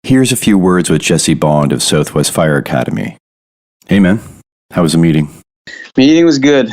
Here's a few words with Jesse Bond of Southwest Fire Academy. Hey man, how was the meeting? Meeting was good.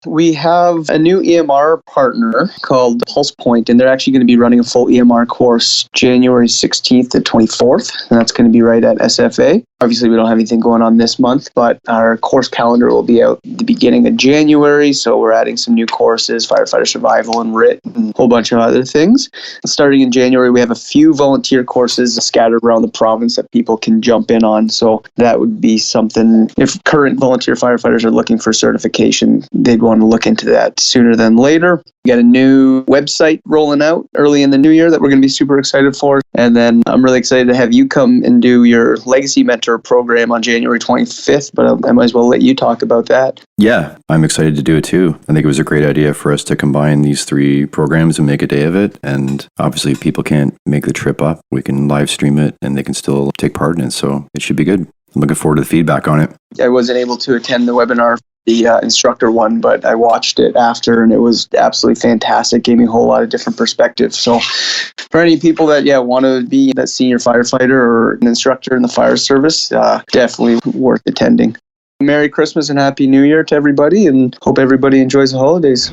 We have a new EMR partner called Pulse Point, and they're actually going to be running a full EMR course January 16th to 24th, and that's going to be right at SFA. Obviously, we don't have anything going on this month, but our course calendar will be out at the beginning of January, so we're adding some new courses, firefighter survival and RIT, and a whole bunch of other things. Starting in January, we have a few volunteer courses scattered around the province that people can jump in on, so that would be something. If current volunteer firefighters are looking for certification, they'd want to look into that sooner than later. We got a new website rolling out early in the new year that we're going to be super excited for. And then I'm really excited to have you come and do your Legacy Mentor program on January 25th, but I might as well let you talk about that. Yeah, I'm excited to do it too. I think it was a great idea for us to combine these three programs and make a day of it. And obviously, if people can't make the trip up, we can live stream it and they can still take part in it. So it should be good. I'm looking forward to the feedback on it. I wasn't able to attend the webinar, the instructor one, but I watched it after and it was absolutely fantastic. Gave me a whole lot of different perspectives. So for any people that want to be that senior firefighter or an instructor in the fire service, definitely worth attending. Merry Christmas and Happy New Year to everybody, and hope everybody enjoys the holidays.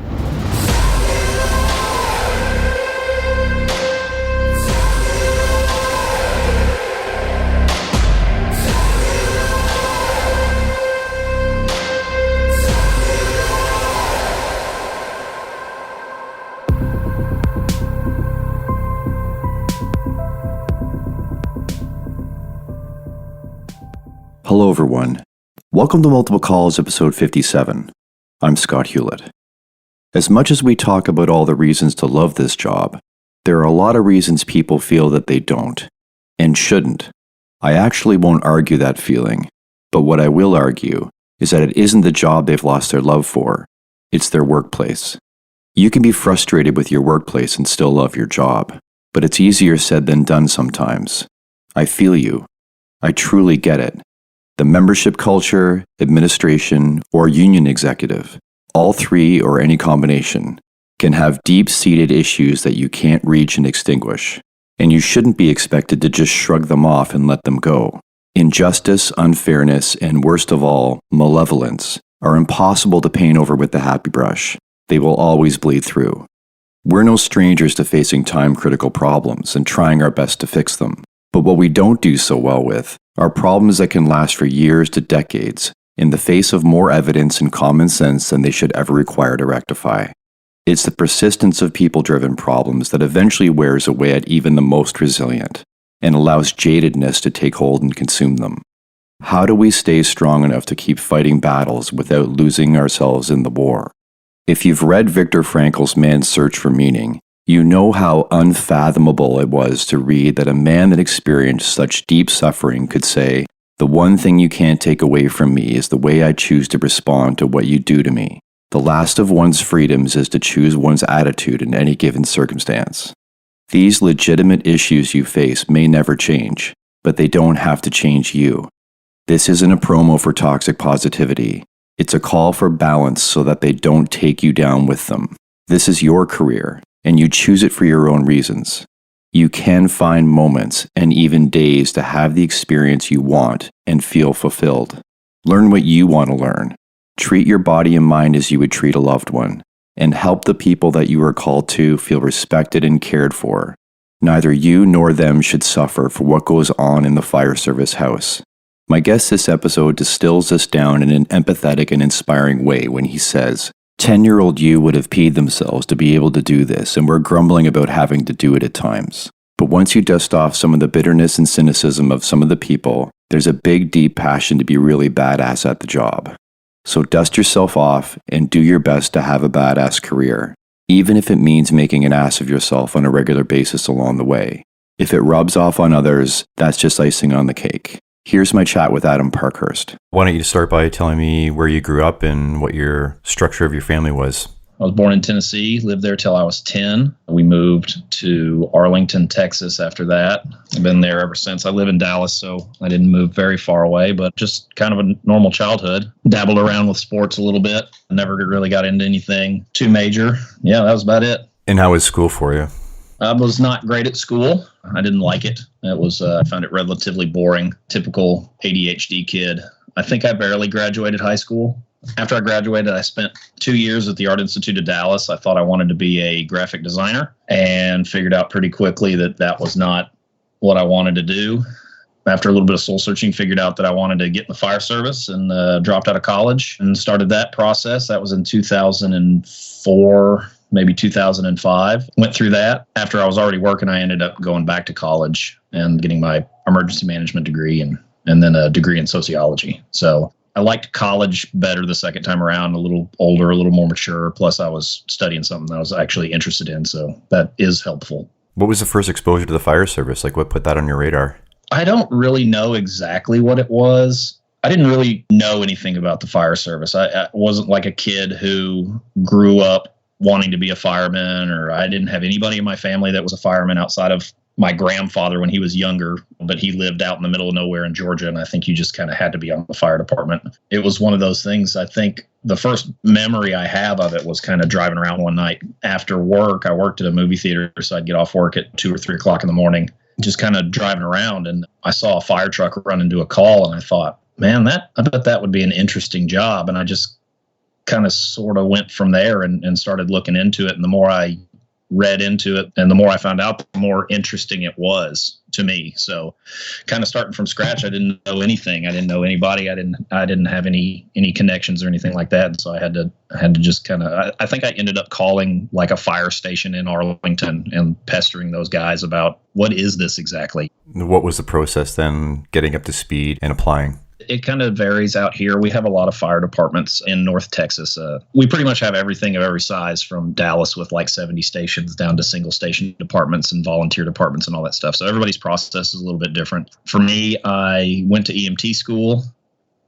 Hello everyone. Welcome to Multiple Calls, episode 57. I'm Scott Hewlett. As much as we talk about all the reasons to love this job, there are a lot of reasons people feel that they don't, and shouldn't. I actually won't argue that feeling, but what I will argue is that it isn't the job they've lost their love for, it's their workplace. You can be frustrated with your workplace and still love your job, but it's easier said than done sometimes. I feel you. I truly get it. The membership culture, administration, or union executive, all three or any combination, can have deep-seated issues that you can't reach and extinguish, and you shouldn't be expected to just shrug them off and let them go. Injustice, unfairness, and worst of all, malevolence are impossible to paint over with the happy brush. They will always bleed through. We're no strangers to facing time-critical problems and trying our best to fix them. But what we don't do so well with are problems that can last for years to decades in the face of more evidence and common sense than they should ever require to rectify. It's the persistence of people-driven problems that eventually wears away at even the most resilient and allows jadedness to take hold and consume them. How do we stay strong enough to keep fighting battles without losing ourselves in the war? If you've read Viktor Frankl's Man's Search for Meaning, you know how unfathomable it was to read that a man that experienced such deep suffering could say, "The one thing you can't take away from me is the way I choose to respond to what you do to me. The last of one's freedoms is to choose one's attitude in any given circumstance." These legitimate issues you face may never change, but they don't have to change you. This isn't a promo for toxic positivity. It's a call for balance so that they don't take you down with them. This is your career, and you choose it for your own reasons. You can find moments and even days to have the experience you want and feel fulfilled. Learn what you want to learn. Treat your body and mind as you would treat a loved one, and help the people that you are called to feel respected and cared for. Neither you nor them should suffer for what goes on in the fire service house. My guest this episode distills this down in an empathetic and inspiring way when he says, 10-year-old you would have peed themselves to be able to do this and were grumbling about having to do it at times. But once you dust off some of the bitterness and cynicism of some of the people, there's a big, deep passion to be really badass at the job. So dust yourself off and do your best to have a badass career, even if it means making an ass of yourself on a regular basis along the way. If it rubs off on others, that's just icing on the cake. Here's my chat with Adam Parkhurst. Why don't you start by telling me where you grew up and what your structure of your family was? I was born in Tennessee, lived there till I was 10. We moved to Arlington, Texas after that. I've been there ever since. I live in Dallas, so I didn't move very far away, but just kind of a normal childhood. Dabbled around with sports a little bit. Never really got into anything too major. Yeah, that was about it. And how was school for you? I was not great at school. I didn't like it. I found it relatively boring, typical ADHD kid. I think I barely graduated high school. After I graduated, I spent 2 years at the Art Institute of Dallas. I thought I wanted to be a graphic designer and figured out pretty quickly that that was not what I wanted to do. After a little bit of soul searching, figured out that I wanted to get in the fire service and dropped out of college and started that process. That was in 2004, maybe 2005. Went through that. After I was already working, I ended up going back to college and getting my emergency management degree and then a degree in sociology. So I liked college better the second time around, a little older, a little more mature. Plus, I was studying something that I was actually interested in. So that is helpful. What was the first exposure to the fire service? Like, what put that on your radar? I don't really know exactly what it was. I didn't really know anything about the fire service. I wasn't like a kid who grew up wanting to be a fireman, or I didn't have anybody in my family that was a fireman outside of my grandfather when he was younger, but he lived out in the middle of nowhere in Georgia, and I think you just kind of had to be on the fire department. It was one of those things. I think the first memory I have of it was kind of driving around one night after work. I worked at a movie theater, so I'd get off work at 2 or 3 o'clock in the morning, just kind of driving around, and I saw a fire truck run into a call, and I thought, man, I bet that would be an interesting job. And I just kind of sort of went from there and started looking into it. And the more I read into it and the more I found out, the more interesting it was to me. So kind of starting from scratch, I didn't know anything. I didn't know anybody. I didn't have any connections or anything like that. And so I had to just kind of, I think I ended up calling like a fire station in Arlington and pestering those guys about what is this exactly? What was the process then, getting up to speed and applying? It kind of varies out here. We have a lot of fire departments in North Texas. We pretty much have everything of every size, from Dallas with like 70 stations down to single station departments and volunteer departments and all that stuff. So everybody's process is a little bit different. For me, I went to EMT school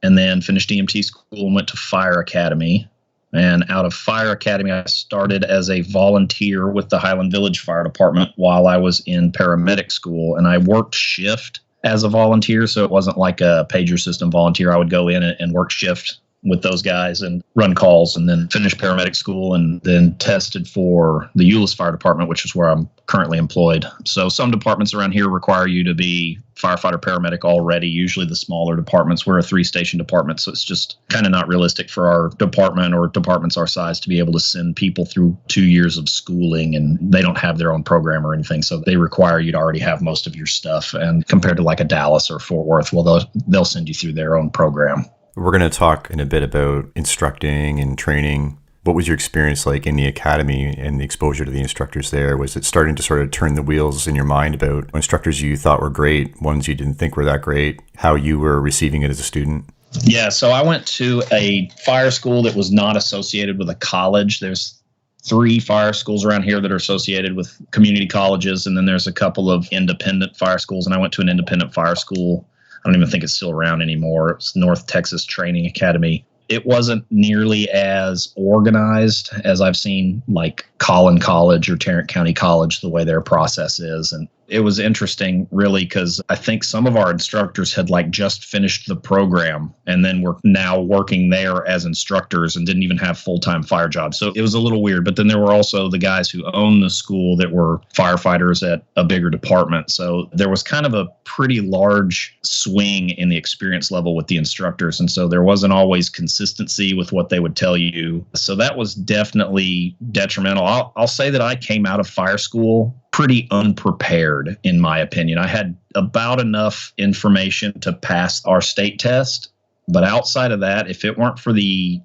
and then finished EMT school and went to Fire Academy. And out of Fire Academy, I started as a volunteer with the Highland Village Fire Department while I was in paramedic school. And I worked shift as a volunteer, so it wasn't like a pager system volunteer. I would go in and work shift with those guys and run calls, and then finish paramedic school, and then tested for the Euless Fire Department, which is where I'm currently employed. So some departments around here require you to be firefighter paramedic already. Usually the smaller departments, we're a 3-station department, so it's just kind of not realistic for our department or departments our size to be able to send people through 2 years of schooling, and they don't have their own program or anything, so they require you to already have most of your stuff. And compared to like a Dallas or Fort Worth, well, they'll send you through their own program. We're going to talk in a bit about instructing and training. What was your experience like in the academy and the exposure to the instructors there? Was it starting to sort of turn the wheels in your mind about instructors you thought were great, ones you didn't think were that great, how you were receiving it as a student? Yeah, so I went to a fire school that was not associated with a college. There's 3 fire schools around here that are associated with community colleges, and then there's a couple of independent fire schools, and I went to an independent fire school. I don't even think it's still around anymore. It's North Texas Training Academy. It wasn't nearly as organized as I've seen like Collin College or Tarrant County College, the way their process is. And it was interesting, really, because I think some of our instructors had like just finished the program and then were now working there as instructors and didn't even have full-time fire jobs. So it was a little weird. But then there were also the guys who owned the school that were firefighters at a bigger department. So there was kind of a pretty large swing in the experience level with the instructors. And so there wasn't always consistency with what they would tell you. So that was definitely detrimental. I'll say that I came out of fire school pretty unprepared, in my opinion. I had about enough information to pass our state test. But outside of that, if it weren't for the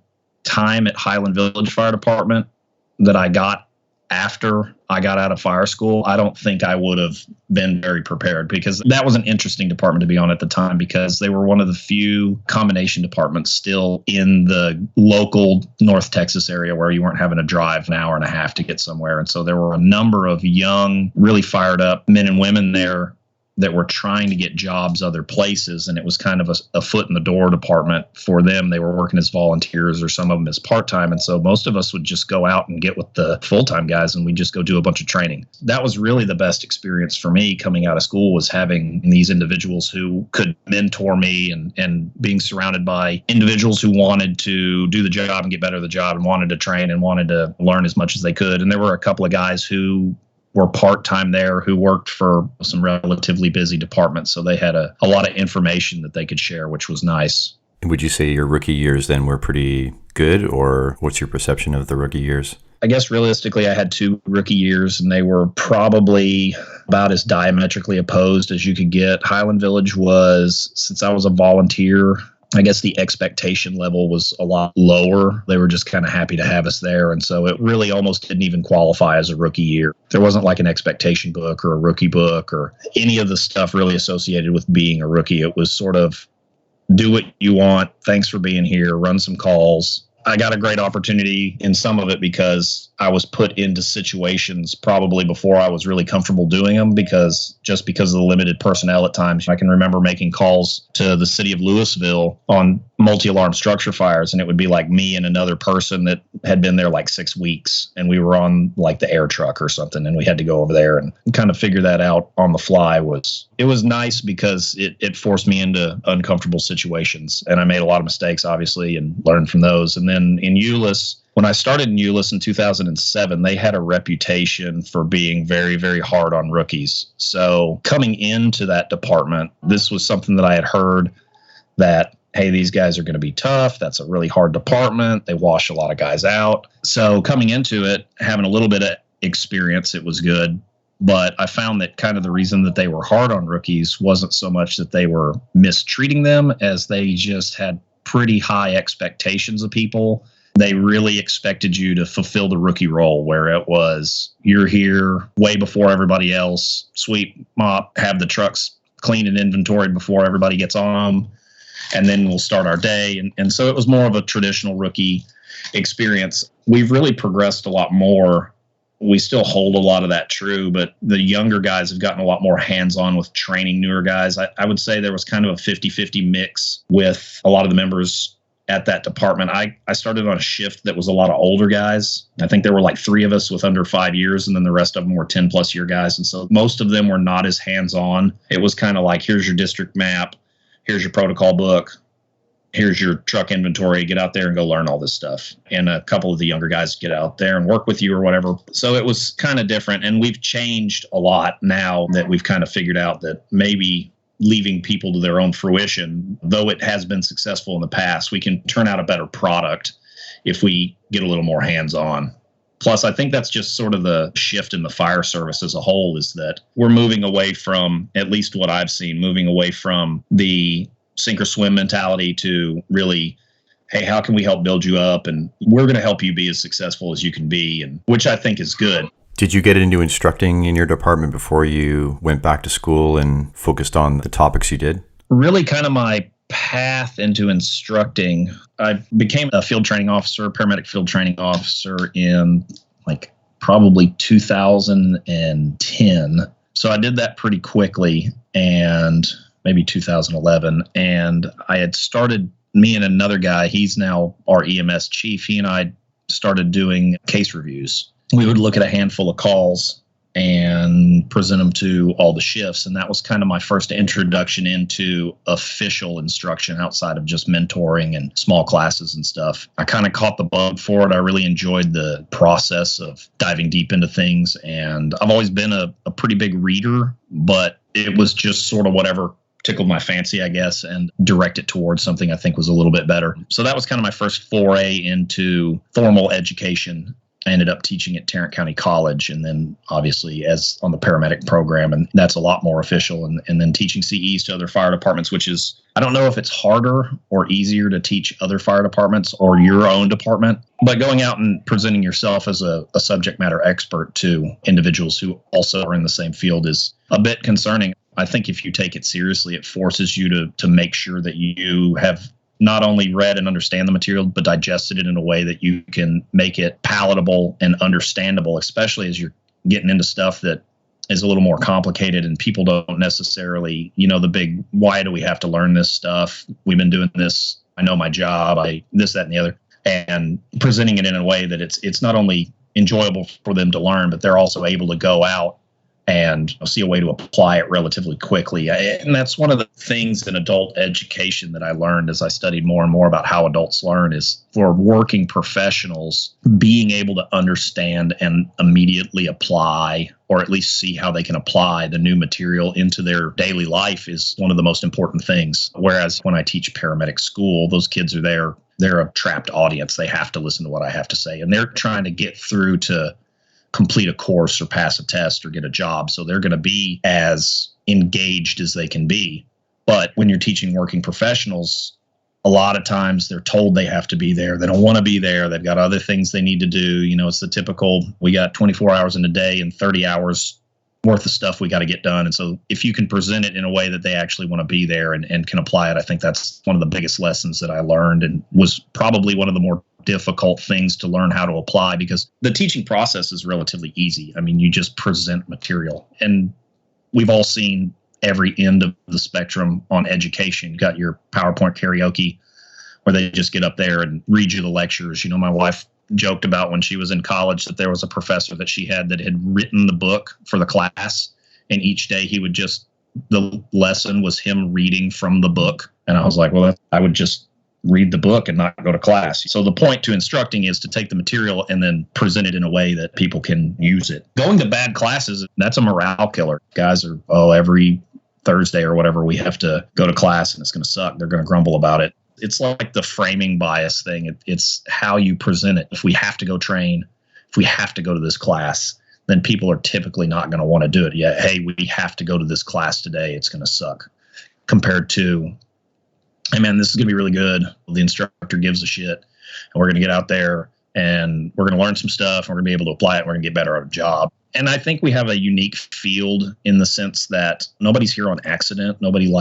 time at Highland Village Fire Department that I got after I got out of fire school, I don't think I would have been very prepared, because that was an interesting department to be on at the time, because they were one of the few combination departments still in the local North Texas area where you weren't having to drive an hour and a half to get somewhere. And so there were a number of young, really fired up men and women there that were trying to get jobs other places. And it was kind of a foot in the door department for them. They were working as volunteers, or some of them as part-time. And so most of us would just go out and get with the full-time guys, and we'd just go do a bunch of training. That was really the best experience for me coming out of school, was having these individuals who could mentor me, and being surrounded by individuals who wanted to do the job and get better at the job, and wanted to train and wanted to learn as much as they could. And there were a couple of guys who were part-time there who worked for some relatively busy departments. So they had a lot of information that they could share, which was nice. Would you say your rookie years then were pretty good, or what's your perception of the rookie years? I guess realistically, I had 2 rookie years, and they were probably about as diametrically opposed as you could get. Highland Village was, since I was a volunteer, I guess the expectation level was a lot lower. They were just kind of happy to have us there. And so it really almost didn't even qualify as a rookie year. There wasn't like an expectation book or a rookie book or any of the stuff really associated with being a rookie. It was sort of do what you want. Thanks for being here. Run some calls. I got a great opportunity in some of it because I was put into situations probably before I was really comfortable doing them, because of the limited personnel at times. I can remember making calls to the city of Louisville on multi-alarm structure fires, and it would be like me and another person that had been there like 6 weeks, and we were on like the air truck or something, and we had to go over there and kind of figure that out on the fly. It was nice because it forced me into uncomfortable situations, and I made a lot of mistakes, obviously, and learned from those. And then in Euless, when I started in Euless in 2007, they had a reputation for being very, very hard on rookies. So coming into that department, this was something that I had heard that, hey, these guys are going to be tough. That's a really hard department. They wash a lot of guys out. So coming into it, having a little bit of experience, it was good. But I found that kind of the reason that they were hard on rookies wasn't so much that they were mistreating them as they just had pretty high expectations of people. They really expected you to fulfill the rookie role, where it was you're here way before everybody else, sweep, mop, have the trucks clean and inventoried before everybody gets on them, and then we'll start our day. And so it was more of a traditional rookie experience. We've really progressed a lot more. We still hold a lot of that true, but the younger guys have gotten a lot more hands-on with training newer guys. I would say there was kind of a 50-50 mix with a lot of the members at that department. I started on a shift that was a lot of older guys. I think there were like 3 of us with under 5 years, and then the rest of them were 10 plus year guys. And so most of them were not as hands-on. It was kind of like, here's your district map, here's your protocol book, here's your truck inventory, get out there and go learn all this stuff. And a couple of the younger guys get out there and work with you or whatever. So it was kind of different. And we've changed a lot now that we've kind of figured out that maybe leaving people to their own fruition, though it has been successful in the past, we can turn out a better product if we get a little more hands-on. Plus, I think that's just sort of the shift in the fire service as a whole, is that we're moving away from, at least what I've seen, moving away from the sink or swim mentality to really, hey, how can we help build you up? And we're going to help you be as successful as you can be, and which I think is good. Did you get into instructing in your department before you went back to school and focused on the topics you did? Really kind of my path into instructing. I became a field training officer, paramedic field training officer in like probably 2010. So I did that pretty quickly, and maybe 2011. And I had started, me and another guy, he's now our EMS chief, he and I started doing case reviews. We would look at a handful of calls and present them to all the shifts. And that was kind of my first introduction into official instruction outside of just mentoring and small classes and stuff. I kind of caught the bug for it. I really enjoyed the process of diving deep into things. And I've always been a pretty big reader, but it was just sort of whatever tickled my fancy, I guess, and direct it towards something I think was a little bit better. So that was kind of my first foray into formal education. I ended up teaching at Tarrant County College, and then obviously as on the paramedic program, and that's a lot more official. And then teaching CEs to other fire departments, which is, I don't know if it's harder or easier to teach other fire departments or your own department, but going out and presenting yourself as a subject matter expert to individuals who also are in the same field is a bit concerning. I think if you take it seriously, it forces you to make sure that you have not only read and understand the material, but digested it in a way that you can make it palatable and understandable, especially as you're getting into stuff that is a little more complicated and people don't necessarily, the big, why do we have to learn this stuff? We've been doing this. I know my job, this, that, and the other, and presenting it in a way that it's not only enjoyable for them to learn, but they're also able to go out and see a way to apply it relatively quickly. And that's one of the things in adult education that I learned as I studied more and more about how adults learn, is for working professionals, being able to understand and immediately apply or at least see how they can apply the new material into their daily life is one of the most important things. Whereas when I teach paramedic school, those kids are there. They're a trapped audience. They have to listen to what I have to say. And they're trying to get through to complete a course or pass a test or get a job. So they're going to be as engaged as they can be. But when you're teaching working professionals, a lot of times they're told they have to be there. They don't want to be there. They've got other things they need to do. You know, it's the typical, we got 24 hours in a day and 30 hours worth of stuff we got to get done. And so if you can present it in a way that they actually want to be there and can apply it, I think that's one of the biggest lessons that I learned and was probably one of the more difficult things to learn how to apply, because the teaching process is relatively easy. I mean, you just present material, and we've all seen every end of the spectrum on education. You got your PowerPoint karaoke where they just get up there and read you the lectures. You know, my wife joked about when she was in college that there was a professor that she had that had written the book for the class, and each day he would just, the lesson was him reading from the book. And I was like, well, I would just read the book and not go to class. So the point to instructing is to take the material and then present it in a way that people can use it. Going to bad classes, that's a morale killer. Guys are, every Thursday or whatever, we have to go to class and it's going to suck. They're going to grumble about it. It's like the framing bias thing. It's how you present it. If we have to go train, if we have to go to this class, then people are typically not going to want to do it. Yeah, hey, we have to go to this class today. It's going to suck. Compared to, hey, man, this is going to be really good. The instructor gives a shit. And we're going to get out there and we're going to learn some stuff. And we're going to be able to apply it. And we're going to get better at a job. And I think we have a unique field in the sense that nobody's here on accident. Nobody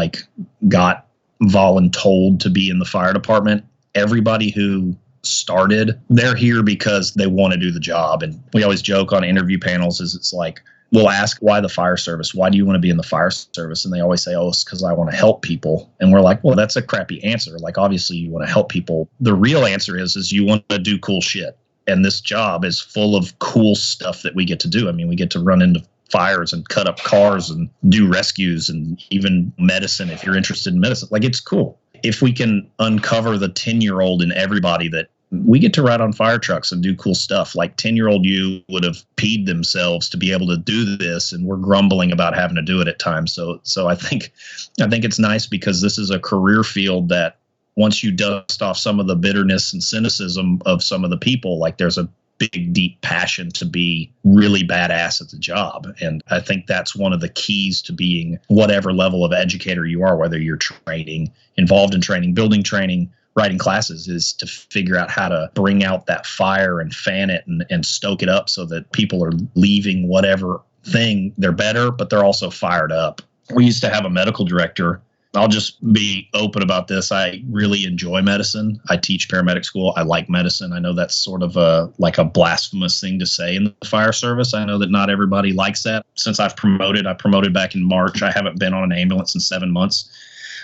got voluntold to be in the fire department. Everybody who started, they're here because they want to do the job. And we always joke on interview panels is it's like, we'll ask, why the fire service? Why do you want to be in the fire service? And they always say, it's because I want to help people. And we're like, well, that's a crappy answer. Like, obviously you want to help people. The real answer is you want to do cool shit. And this job is full of cool stuff that we get to do. I mean, we get to run into fires and cut up cars and do rescues and even medicine if you're interested in medicine. Like, it's cool. If we can uncover the 10-year-old in everybody that we get to ride on fire trucks and do cool stuff. Like 10-year-old you would have peed themselves to be able to do this, and we're grumbling about having to do it at times. So I think it's nice because this is a career field that once you dust off some of the bitterness and cynicism of some of the people, like there's a big, deep passion to be really badass at the job. And I think that's one of the keys to being whatever level of educator you are, whether you're training, involved in training, building training, writing classes, is to figure out how to bring out that fire and fan it and stoke it up so that people are leaving whatever thing. They're better, but they're also fired up. We used to have a medical director. I'll just be open about this. I really enjoy medicine. I teach paramedic school. I like medicine. I know that's sort of a blasphemous thing to say in the fire service. I know that not everybody likes that. Since I promoted back in March. I haven't been on an ambulance in 7 months.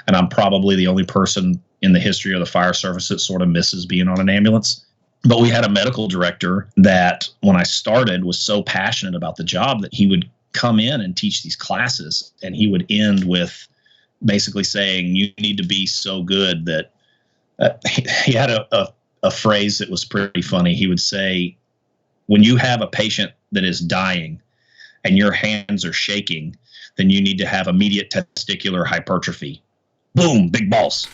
And I'm probably the only person in the history of the fire service that sort of misses being on an ambulance. But we had a medical director that when I started was so passionate about the job that he would come in and teach these classes, and he would end with basically saying, you need to be so good that he had a phrase that was pretty funny. He would say, when you have a patient that is dying and your hands are shaking, then you need to have immediate testicular hypertrophy. Boom, big balls.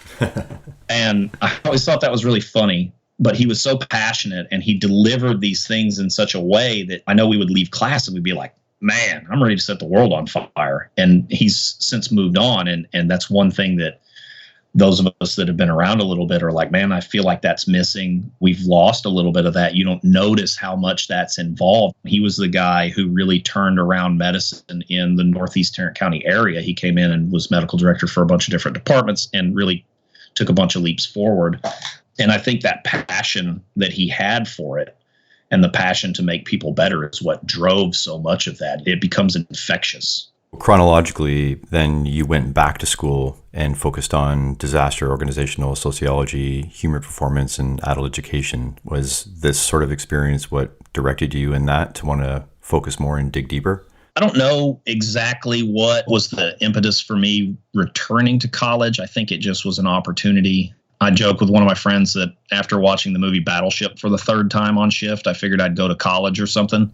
And I always thought that was really funny, but he was so passionate and he delivered these things in such a way that I know we would leave class and we'd be like, man, I'm ready to set the world on fire. And he's since moved on. And that's one thing that those of us that have been around a little bit are like, man, I feel like that's missing. We've lost a little bit of that. You don't notice how much that's involved. He was the guy who really turned around medicine in the Northeast Tarrant County area. He came in and was medical director for a bunch of different departments and really took a bunch of leaps forward. And I think that passion that he had for it and the passion to make people better is what drove so much of that. It becomes infectious. Chronologically, then you went back to school and focused on disaster, organizational sociology, human performance, and adult education. Was this sort of experience what directed you in that to want to focus more and dig deeper? I don't know exactly what was the impetus for me returning to college. I think it just was an opportunity. I joke with one of my friends that after watching the movie Battleship for the third time on shift, I figured I'd go to college or something.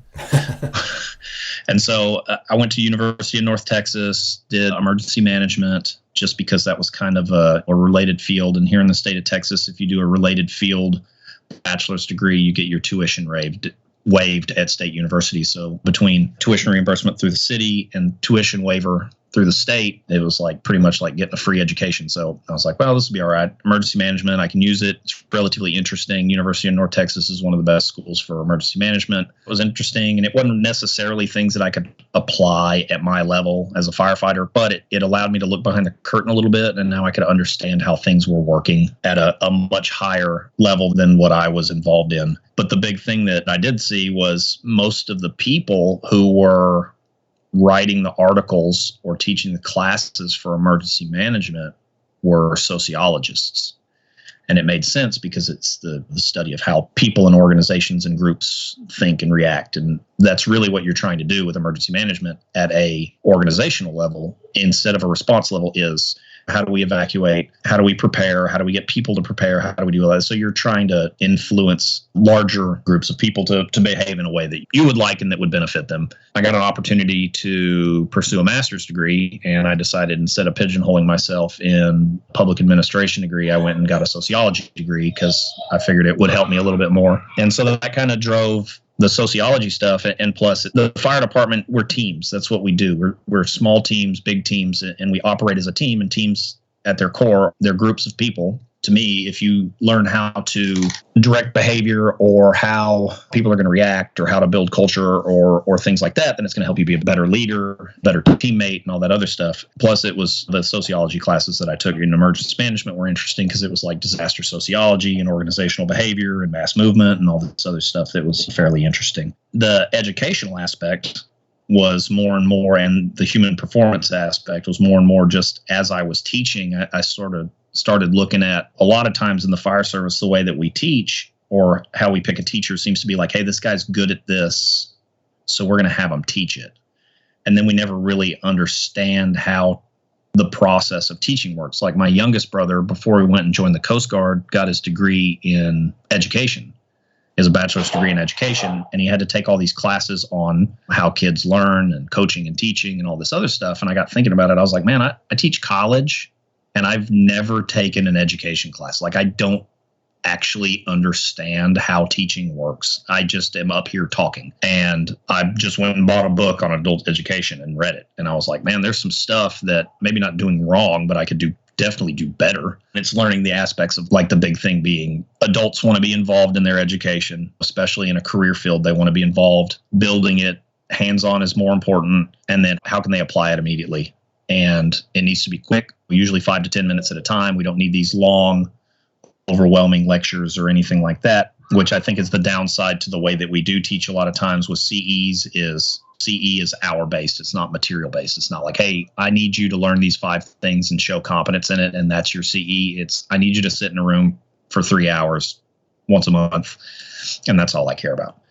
And so I went to University of North Texas, did emergency management, just because that was kind of a related field. And here in the state of Texas, if you do a related field bachelor's degree, you get your tuition waived at state universities. So between tuition reimbursement through the city and tuition waiver through the state, it was like pretty much like getting a free education. So I was like, well, this will be all right. Emergency management, I can use it. It's relatively interesting. University of North Texas is one of the best schools for emergency management. It was interesting, and it wasn't necessarily things that I could apply at my level as a firefighter, but it allowed me to look behind the curtain a little bit, and now I could understand how things were working at a much higher level than what I was involved in. But the big thing that I did see was most of the people who were writing the articles or teaching the classes for emergency management were sociologists. And it made sense because it's the study of how people and organizations and groups think and react. And that's really what you're trying to do with emergency management at a organizational level instead of a response level is how do we evacuate? How do we prepare? How do we get people to prepare? How do we do all that? So you're trying to influence larger groups of people to behave in a way that you would like and that would benefit them. I got an opportunity to pursue a master's degree, and I decided instead of pigeonholing myself in public administration degree, I went and got a sociology degree because I figured it would help me a little bit more. And so that kind of drove the sociology stuff. And plus the fire department, we're teams. That's what we do. We're small teams, big teams, and we operate as a team, and teams at their core, they're groups of people. To me, if you learn how to direct behavior or how people are going to react or how to build culture or things like that, then it's going to help you be a better leader, better teammate, and all that other stuff. Plus, it was the sociology classes that I took in emergency management were interesting because it was like disaster sociology and organizational behavior and mass movement and all this other stuff that was fairly interesting. The educational aspect was more and more, and the human performance aspect was more and more just as I was teaching, I sort of started looking at a lot of times in the fire service, the way that we teach or how we pick a teacher seems to be like, hey, this guy's good at this, so we're going to have him teach it. And then we never really understand how the process of teaching works. Like my youngest brother, before he went and joined the Coast Guard, got his degree in education, his bachelor's degree in education, and he had to take all these classes on how kids learn and coaching and teaching and all this other stuff. And I got thinking about it. I was like, man, I teach college, and I've never taken an education class. Like, I don't actually understand how teaching works. I just am up here talking. And I just went and bought a book on adult education and read it. And I was like, man, there's some stuff that maybe not doing wrong, but I could definitely do better. It's learning the aspects of, like, the big thing being adults want to be involved in their education, especially in a career field. They want to be involved. Building it hands-on is more important. And then how can they apply it immediately? And it needs to be quick, usually 5 to 10 minutes at a time. We don't need these long, overwhelming lectures or anything like that, which I think is the downside to the way that we do teach a lot of times with CEs is CE is hour-based. It's not material-based. It's not like, hey, I need you to learn these 5 things and show competence in it, and that's your CE. It's, I need you to sit in a room for 3 hours once a month, and that's all I care about.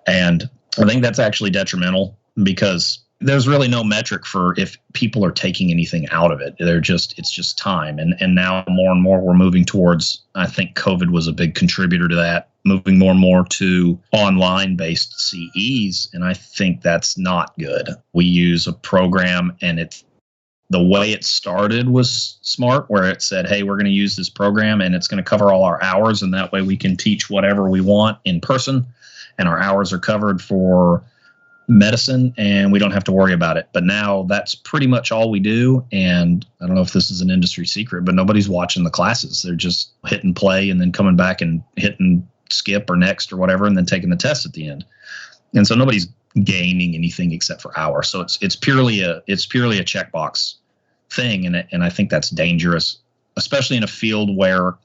And I think that's actually detrimental because there's really no metric for if people are taking anything out of it. It's just time. And now more and more we're moving towards, I think COVID was a big contributor to that, moving more and more to online based CEs. And I think that's not good. We use a program, and the way it started was smart, where it said, hey, we're going to use this program and it's going to cover all our hours. And that way we can teach whatever we want in person, and our hours are covered for medicine and we don't have to worry about it. But now that's pretty much all we do. And I don't know if this is an industry secret, but nobody's watching the classes. They're just hitting play and then coming back and hitting skip or next or whatever, and then taking the test at the end. And so nobody's gaining anything except for hours. So it's purely a checkbox thing. And I think that's dangerous, especially in a field where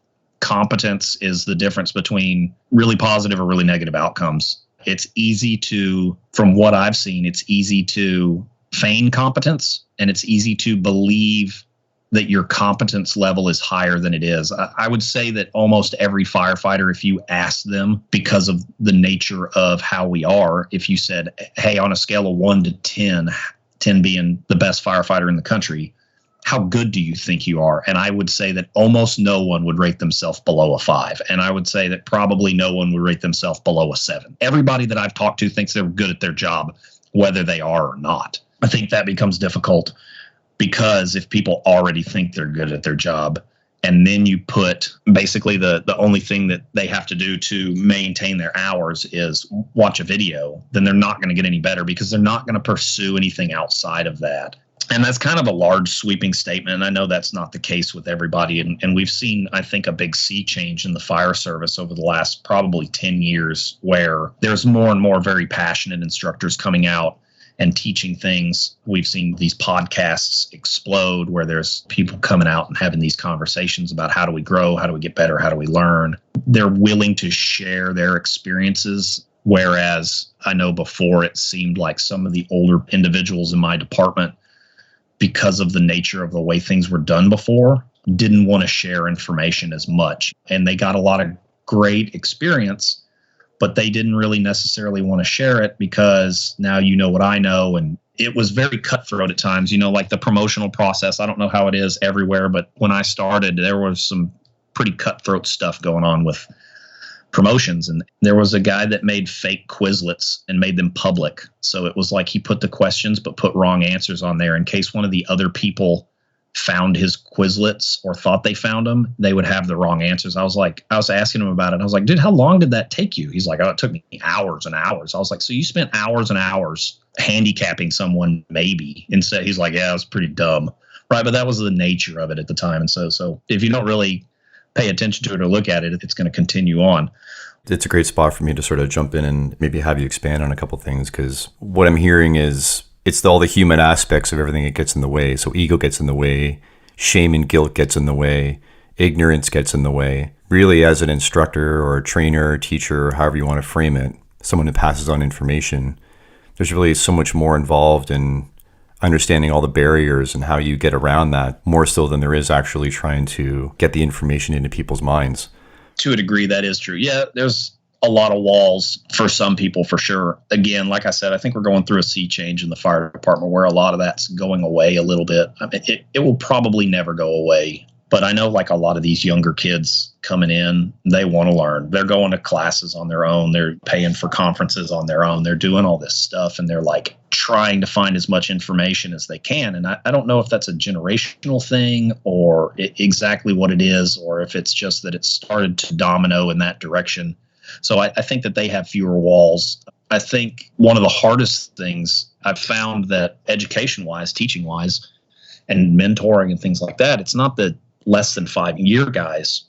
competence is the difference between really positive or really negative outcomes. It's easy to, from what I've seen, it's easy to feign competence, and it's easy to believe that your competence level is higher than it is. I would say that almost every firefighter, if you ask them, because of the nature of how we are, if you said, hey, on a scale of 1 to 10, 10 being the best firefighter in the country, how good do you think you are? And I would say that almost no one would rate themselves below a 5. And I would say that probably no one would rate themselves below a 7. Everybody that I've talked to thinks they're good at their job, whether they are or not. I think that becomes difficult because if people already think they're good at their job, and then you put basically the only thing that they have to do to maintain their hours is watch a video, then they're not going to get any better because they're not going to pursue anything outside of that. And that's kind of a large sweeping statement. And I know that's not the case with everybody. And we've seen, I think, a big sea change in the fire service over the last probably 10 years where there's more and more very passionate instructors coming out and teaching things. We've seen these podcasts explode where there's people coming out and having these conversations about how do we grow, how do we get better, how do we learn. They're willing to share their experiences. Whereas I know before it seemed like some of the older individuals in my department, because of the nature of the way things were done before, didn't want to share information as much. And they got a lot of great experience, but they didn't really necessarily want to share it because now you know what I know. And it was very cutthroat at times, like the promotional process. I don't know how it is everywhere, but when I started, there was some pretty cutthroat stuff going on with promotions. And there was a guy that made fake Quizlets and made them public. So it was like he put the questions but put wrong answers on there in case one of the other people found his Quizlets or thought they found them, they would have the wrong answers. I was asking him about it. I was like, dude, how long did that take you? He's like, oh, it took me hours and hours. I was like, so you spent hours and hours handicapping someone maybe? And so he's like, yeah, it was pretty dumb. Right. But that was the nature of it at the time. And so if you don't really pay attention to it or look at it, it's going to continue on. It's a great spot for me to sort of jump in and maybe have you expand on a couple things, because what I'm hearing is it's all the human aspects of everything that gets in the way. So ego gets in the way, shame and guilt gets in the way, ignorance gets in the way. Really, as an instructor or a trainer or teacher, or however you want to frame it, someone who passes on information, there's really so much more involved in understanding all the barriers and how you get around that, more so than there is actually trying to get the information into people's minds. To a degree, that is true. Yeah, there's a lot of walls for some people, for sure. Again, like I said, I think we're going through a sea change in the fire department where a lot of that's going away a little bit. I mean, it will probably never go away. But I know like a lot of these younger kids coming in, they want to learn. They're going to classes on their own. They're paying for conferences on their own. They're doing all this stuff and they're like trying to find as much information as they can. And I don't know if that's a generational thing or exactly what it is, or if it's just that it started to domino in that direction. So I think that they have fewer walls. I think one of the hardest things I've found that education-wise, teaching-wise, and mentoring and things like that, it's not the less than 5-year guys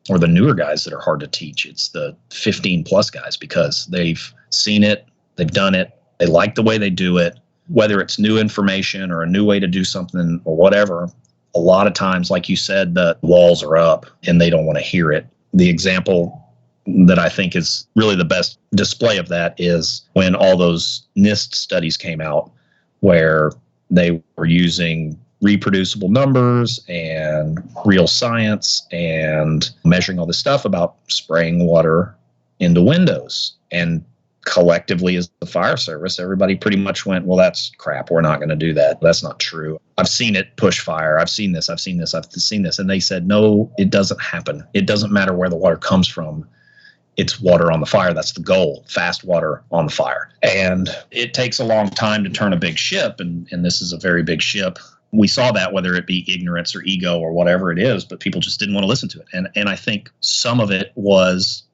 or the newer guys that are hard to teach. It's the 15 plus guys because they've seen it, they've done it, they like the way they do it, whether it's new information or a new way to do something or whatever. A lot of times, like you said, the walls are up and they don't want to hear it. The example that I think is really the best display of that is when all those NIST studies came out where they were using reproducible numbers and real science and measuring all this stuff about spraying water into windows. And collectively as the fire service, everybody pretty much went, well, that's crap. We're not going to do that. That's not true. I've seen it push fire. I've seen this. And they said, no, it doesn't happen. It doesn't matter where the water comes from. It's water on the fire. That's the goal. Fast water on the fire. And it takes a long time to turn a big ship. And this is a very big ship. We saw that, whether it be ignorance or ego or whatever it is, but people just didn't want to listen to it. And I think some of it was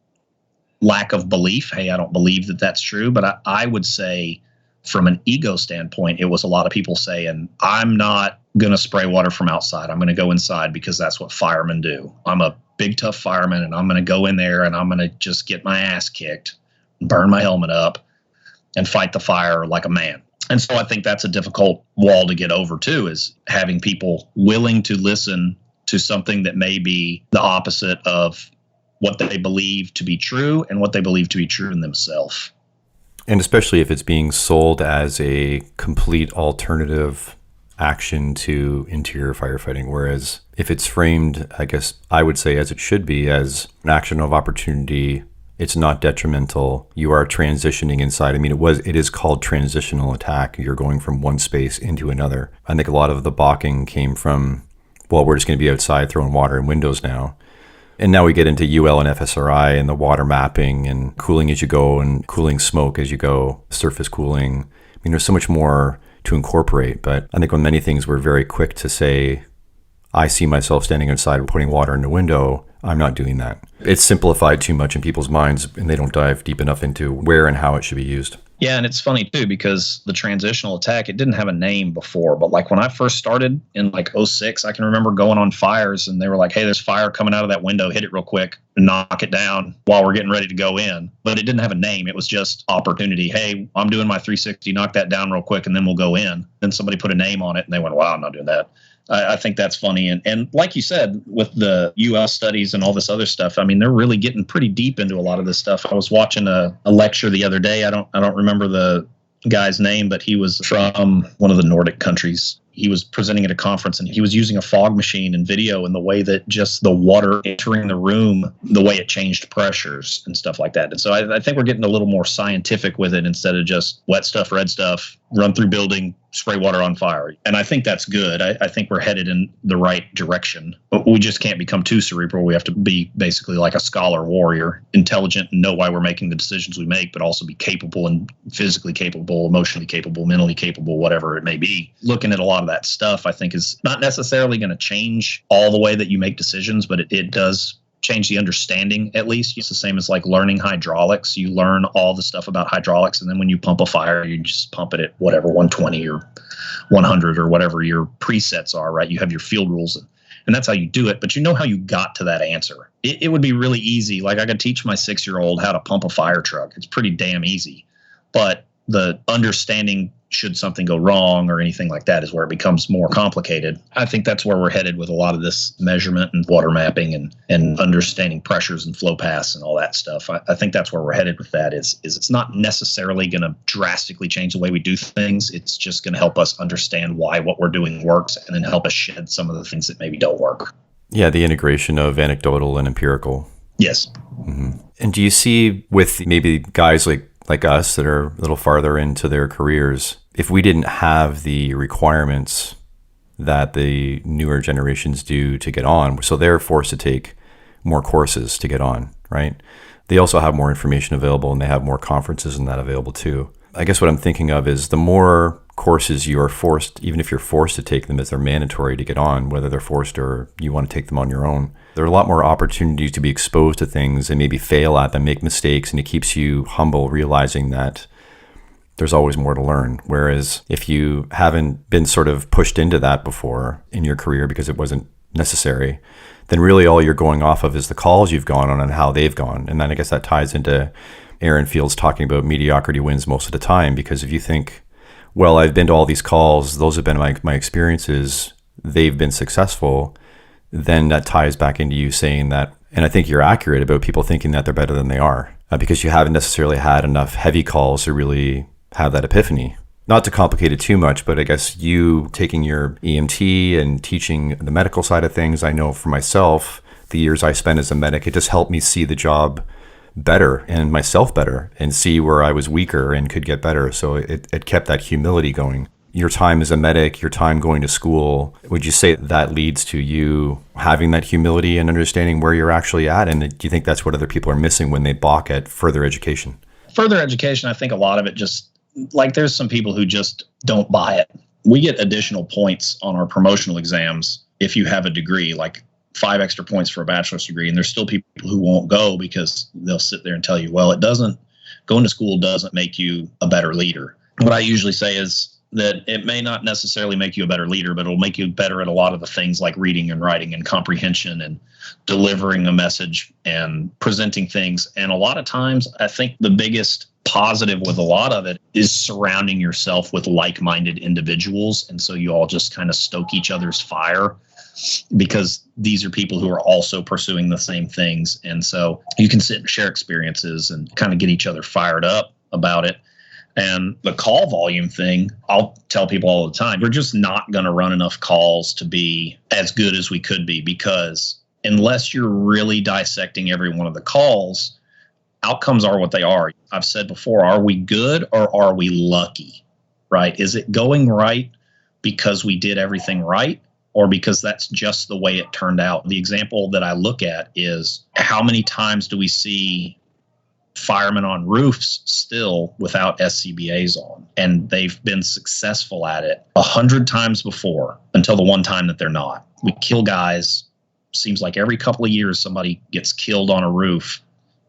lack of belief. Hey, I don't believe that that's true. But I would say from an ego standpoint, it was a lot of people saying, I'm not going to spray water from outside. I'm going to go inside because that's what firemen do. I'm a big, tough fireman, and I'm going to go in there and I'm going to just get my ass kicked, burn my helmet up, and fight the fire like a man. And so I think that's a difficult wall to get over too, is having people willing to listen to something that may be the opposite of what they believe to be true and what they believe to be true in themselves. And especially if it's being sold as a complete alternative action to interior firefighting. Whereas if it's framed, I guess I would say as it should be, as an action of opportunity It's not detrimental. You are transitioning inside. I mean, it is called transitional attack. You're going from one space into another. I think a lot of the balking came from, well, we're just going to be outside throwing water in windows now. And now we get into UL and FSRI and the water mapping and cooling as you go and cooling smoke as you go, surface cooling. I mean, there's so much more to incorporate, but I think on many things we're very quick to say, I see myself standing outside putting water in the window. I'm not doing that. It's simplified too much in people's minds and they don't dive deep enough into where and how it should be used. Yeah, and it's funny too, because the transitional attack, it didn't have a name before, but like when I first started in like '06, I can remember going on fires and they were like, hey, there's fire coming out of that window, hit it real quick and knock it down while we're getting ready to go in. But it didn't have a name. It was just opportunity. Hey, I'm doing my 360, knock that down real quick and then we'll go in. Then somebody put a name on it and they went, wow, I'm not doing that. I think that's funny. And like you said, with the US studies and all this other stuff, I mean, they're really getting pretty deep into a lot of this stuff. I was watching a lecture the other day. I don't remember the guy's name, but he was from one of the Nordic countries. He was presenting at a conference and he was using a fog machine and video, and the way that just the water entering the room, the way it changed pressures and stuff like that. And so I think we're getting a little more scientific with it instead of just wet stuff, red stuff, run through building, spray water on fire. And I think that's good. I think we're headed in the right direction. But we just can't become too cerebral. We have to be basically like a scholar warrior, intelligent and know why we're making the decisions we make, but also be capable and physically capable, emotionally capable, mentally capable, whatever it may be. Looking at a lot of that stuff, I think, is not necessarily going to change all the way that you make decisions, but it does change the understanding, at least. It's the same as like learning hydraulics. You learn all the stuff about hydraulics, and then when you pump a fire, you just pump it at whatever, 120 or 100 or whatever your presets are, right? You have your field rules, and that's how you do it, but you know how you got to that answer. It would be really easy. Like I could teach my 6-year-old how to pump a fire truck. It's pretty damn easy, but the understanding should something go wrong or anything like that is where it becomes more complicated. I think that's where we're headed with a lot of this measurement and water mapping and understanding pressures and flow paths and all that stuff. I think that's where we're headed with that is it's not necessarily going to drastically change the way we do things. It's just going to help us understand why what we're doing works and then help us shed some of the things that maybe don't work. Yeah, the integration of anecdotal and empirical. Yes. Mm-hmm. And do you see with maybe guys like us that are a little farther into their careers, if we didn't have the requirements that the newer generations do to get on, so they're forced to take more courses to get on, right? They also have more information available and they have more conferences and that available too. I guess what I'm thinking of is the more courses you are forced, even if you're forced to take them as they're mandatory to get on, whether they're forced or you want to take them on your own, there are a lot more opportunities to be exposed to things and maybe fail at them, make mistakes, and it keeps you humble, realizing that there's always more to learn. Whereas if you haven't been sort of pushed into that before in your career because it wasn't necessary, then really all you're going off of is the calls you've gone on and how they've gone. And then I guess that ties into Aaron Fields talking about mediocrity wins most of the time, because if you think, well, I've been to all these calls, those have been my experiences, they've been successful, then that ties back into you saying that, and I think you're accurate about people thinking that they're better than they are, because you haven't necessarily had enough heavy calls to really have that epiphany. Not to complicate it too much, but I guess you taking your EMT and teaching the medical side of things, I know for myself, the years I spent as a medic, it just helped me see the job better and myself better and see where I was weaker and could get better. So it kept that humility going. Your time as a medic, your time going to school, would you say that leads to you having that humility and understanding where you're actually at? And do you think that's what other people are missing when they balk at further education? Further education, I think a lot of it just, like there's some people who just don't buy it. We get additional points on our promotional exams if you have a degree, like 5 extra points for a bachelor's degree. And there's still people who won't go because they'll sit there and tell you, well, going to school doesn't make you a better leader. What I usually say is that it may not necessarily make you a better leader, but it'll make you better at a lot of the things like reading and writing and comprehension and delivering a message and presenting things. And a lot of times, I think the biggest positive with a lot of it is surrounding yourself with like-minded individuals. And so you all just kind of stoke each other's fire, because these are people who are also pursuing the same things. And so you can sit and share experiences and kind of get each other fired up about it. And the call volume thing, I'll tell people all the time, we're just not going to run enough calls to be as good as we could be, because unless you're really dissecting every one of the calls, outcomes are what they are. I've said before, are we good or are we lucky, right? Is it going right because we did everything right or because that's just the way it turned out? The example that I look at is how many times do we see firemen on roofs still without SCBAs on, and they've been successful at it 100 times before until the one time that they're not. We kill guys. Seems like every couple of years somebody gets killed on a roof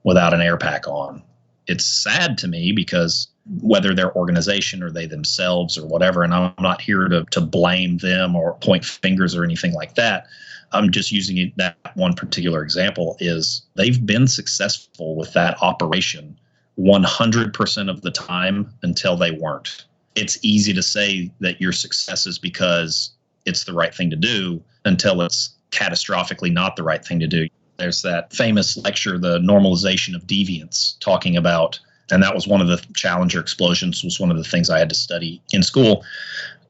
without an air pack on. It's sad to me because whether their organization or they themselves or whatever, and I'm not here to blame them or point fingers or anything like that. I'm just using that one particular example is they've been successful with that operation 100% of the time until they weren't. It's easy to say that your success is because it's the right thing to do until it's catastrophically not the right thing to do. There's that famous lecture, The Normalization of Deviance, talking about, and that was one of the Challenger explosions, was one of the things I had to study in school,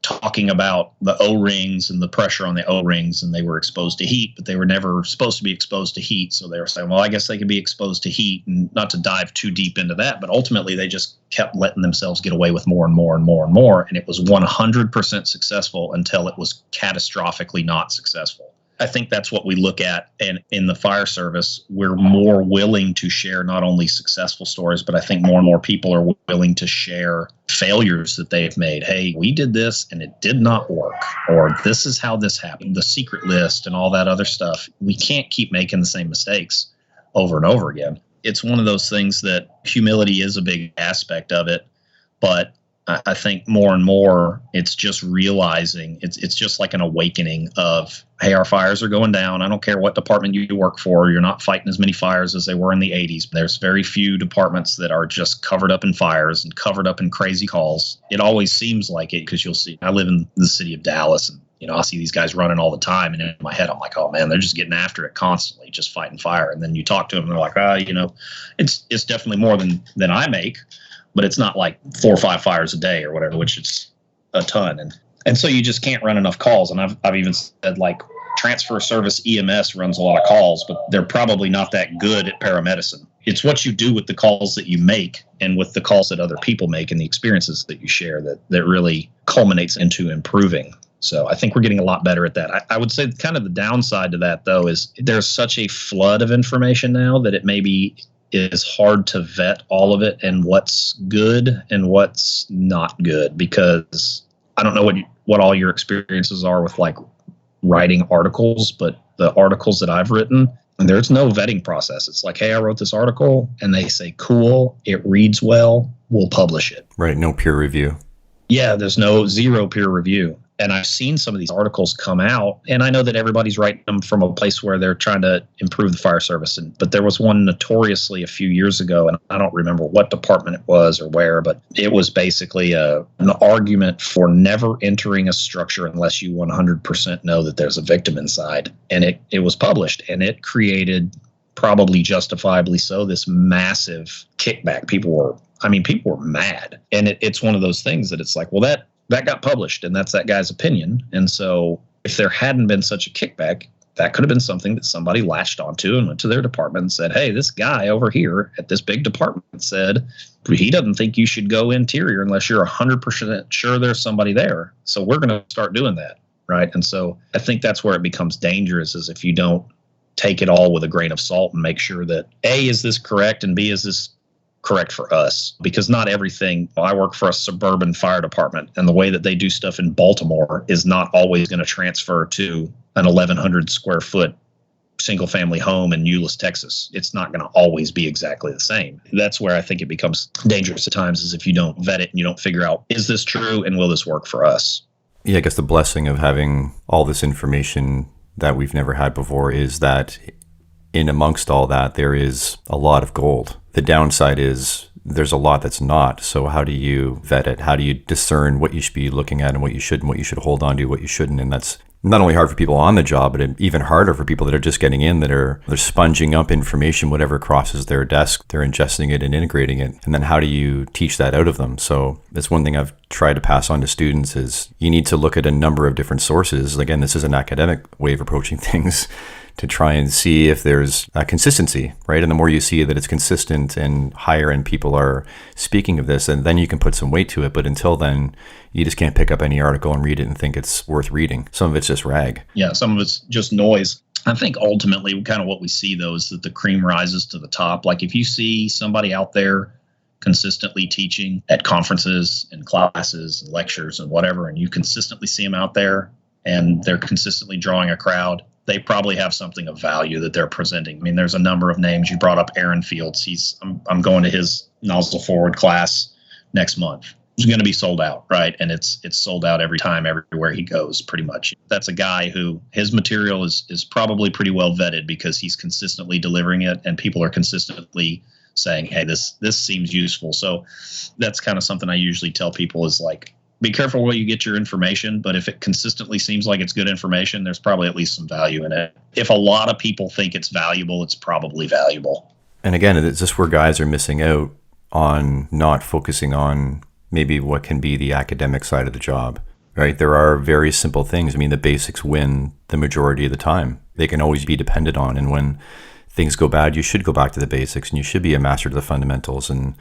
talking about the O-rings and the pressure on the O-rings, and they were exposed to heat, but they were never supposed to be exposed to heat. So they were saying, well, I guess they can be exposed to heat, and not to dive too deep into that, but ultimately they just kept letting themselves get away with more and more and more and more. And it was 100% successful until it was catastrophically not successful. I think that's what we look at. And in the fire service, we're more willing to share not only successful stories, but I think more and more people are willing to share failures that they've made. Hey, we did this and it did not work, or this is how this happened, the secret list and all that other stuff. We can't keep making the same mistakes over and over again. It's one of those things that humility is a big aspect of it, but I think more and more it's just realizing it's just like an awakening of, hey, our fires are going down. I don't care what department you work for. You're not fighting as many fires as they were in the 80s. There's very few departments that are just covered up in fires and covered up in crazy calls. It always seems like it because you'll see, I live in the city of Dallas, and I'll see these guys running all the time. And in my head, I'm like, oh, man, they're just getting after it constantly, just fighting fire. And then you talk to them and they're like, it's definitely more than I make. But it's not like 4 or 5 fires a day or whatever, which is a ton. And so you just can't run enough calls. And I've even said, like, transfer service EMS runs a lot of calls, but they're probably not that good at paramedicine. It's what you do with the calls that you make and with the calls that other people make and the experiences that you share that really culminates into improving. So I think we're getting a lot better at that. I would say kind of the downside to that, though, is there's such a flood of information now that it maybe is hard to vet all of it and what's good and what's not good, because I don't know what all your experiences are with like writing articles, but the articles that I've written, there's no vetting process. It's like, hey, I wrote this article, and they say, cool, it reads well, we'll publish it. Right, no peer review. Yeah, there's zero peer review. And I've seen some of these articles come out, and I know that everybody's writing them from a place where they're trying to improve the fire service. But there was one notoriously a few years ago, and I don't remember what department it was or where, but it was basically an argument for never entering a structure unless you 100% know that there's a victim inside. And it was published, and it created, probably justifiably so, this massive kickback. People were mad. And it's one of those things that it's like, well, that got published, and that's that guy's opinion. And so if there hadn't been such a kickback, that could have been something that somebody latched onto and went to their department and said, hey, this guy over here at this big department said he doesn't think you should go interior unless you're 100% sure there's somebody there. So we're going to start doing that, right? And so I think that's where it becomes dangerous, is if you don't take it all with a grain of salt and make sure that A, is this correct, and B, is this correct for us? Because not everything, I work for a suburban fire department, and the way that they do stuff in Baltimore is not always going to transfer to an 1,100 square foot single family home in Euless, Texas. It's not going to always be exactly the same. That's where I think it becomes dangerous at times, is if you don't vet it and you don't figure out, is this true and will this work for us? Yeah, I guess the blessing of having all this information that we've never had before is that in amongst all that, there is a lot of gold. The downside is there's a lot that's not. So how do you vet it? How do you discern what you should be looking at and what you shouldn't, what you should hold on to, what you shouldn't? And that's not only hard for people on the job, but even harder for people that are just getting in, they're sponging up information, whatever crosses their desk, they're ingesting it and integrating it. And then how do you teach that out of them? So that's one thing I've tried to pass on to students, is you need to look at a number of different sources. Again, this is an academic way of approaching things, to try and see if there's a consistency, right? And the more you see that it's consistent and higher end people are speaking of this, and then you can put some weight to it. But until then, you just can't pick up any article and read it and think it's worth reading. Some of it's just rag. Yeah, some of it's just noise. I think ultimately kind of what we see, though, is that the cream rises to the top. Like if you see somebody out there consistently teaching at conferences and classes and lectures and whatever, and you consistently see them out there and they're consistently drawing a crowd, they probably have something of value that they're presenting. I mean, there's a number of names. You brought up Aaron Fields. I'm going to his nozzle forward class next month. It's going to be sold out, right? And it's sold out every time, everywhere he goes, pretty much. That's a guy who his material is probably pretty well vetted because he's consistently delivering it and people are consistently saying, hey, this seems useful. So that's kind of something I usually tell people is like, be careful where you get your information, but if it consistently seems like it's good information, there's probably at least some value in it. If a lot of people think it's valuable, it's probably valuable. And again, it's just where guys are missing out on not focusing on maybe what can be the academic side of the job, right? There are very simple things. I mean, the basics win the majority of the time. They can always be depended on. And when things go bad, you should go back to the basics and you should be a master of the fundamentals. And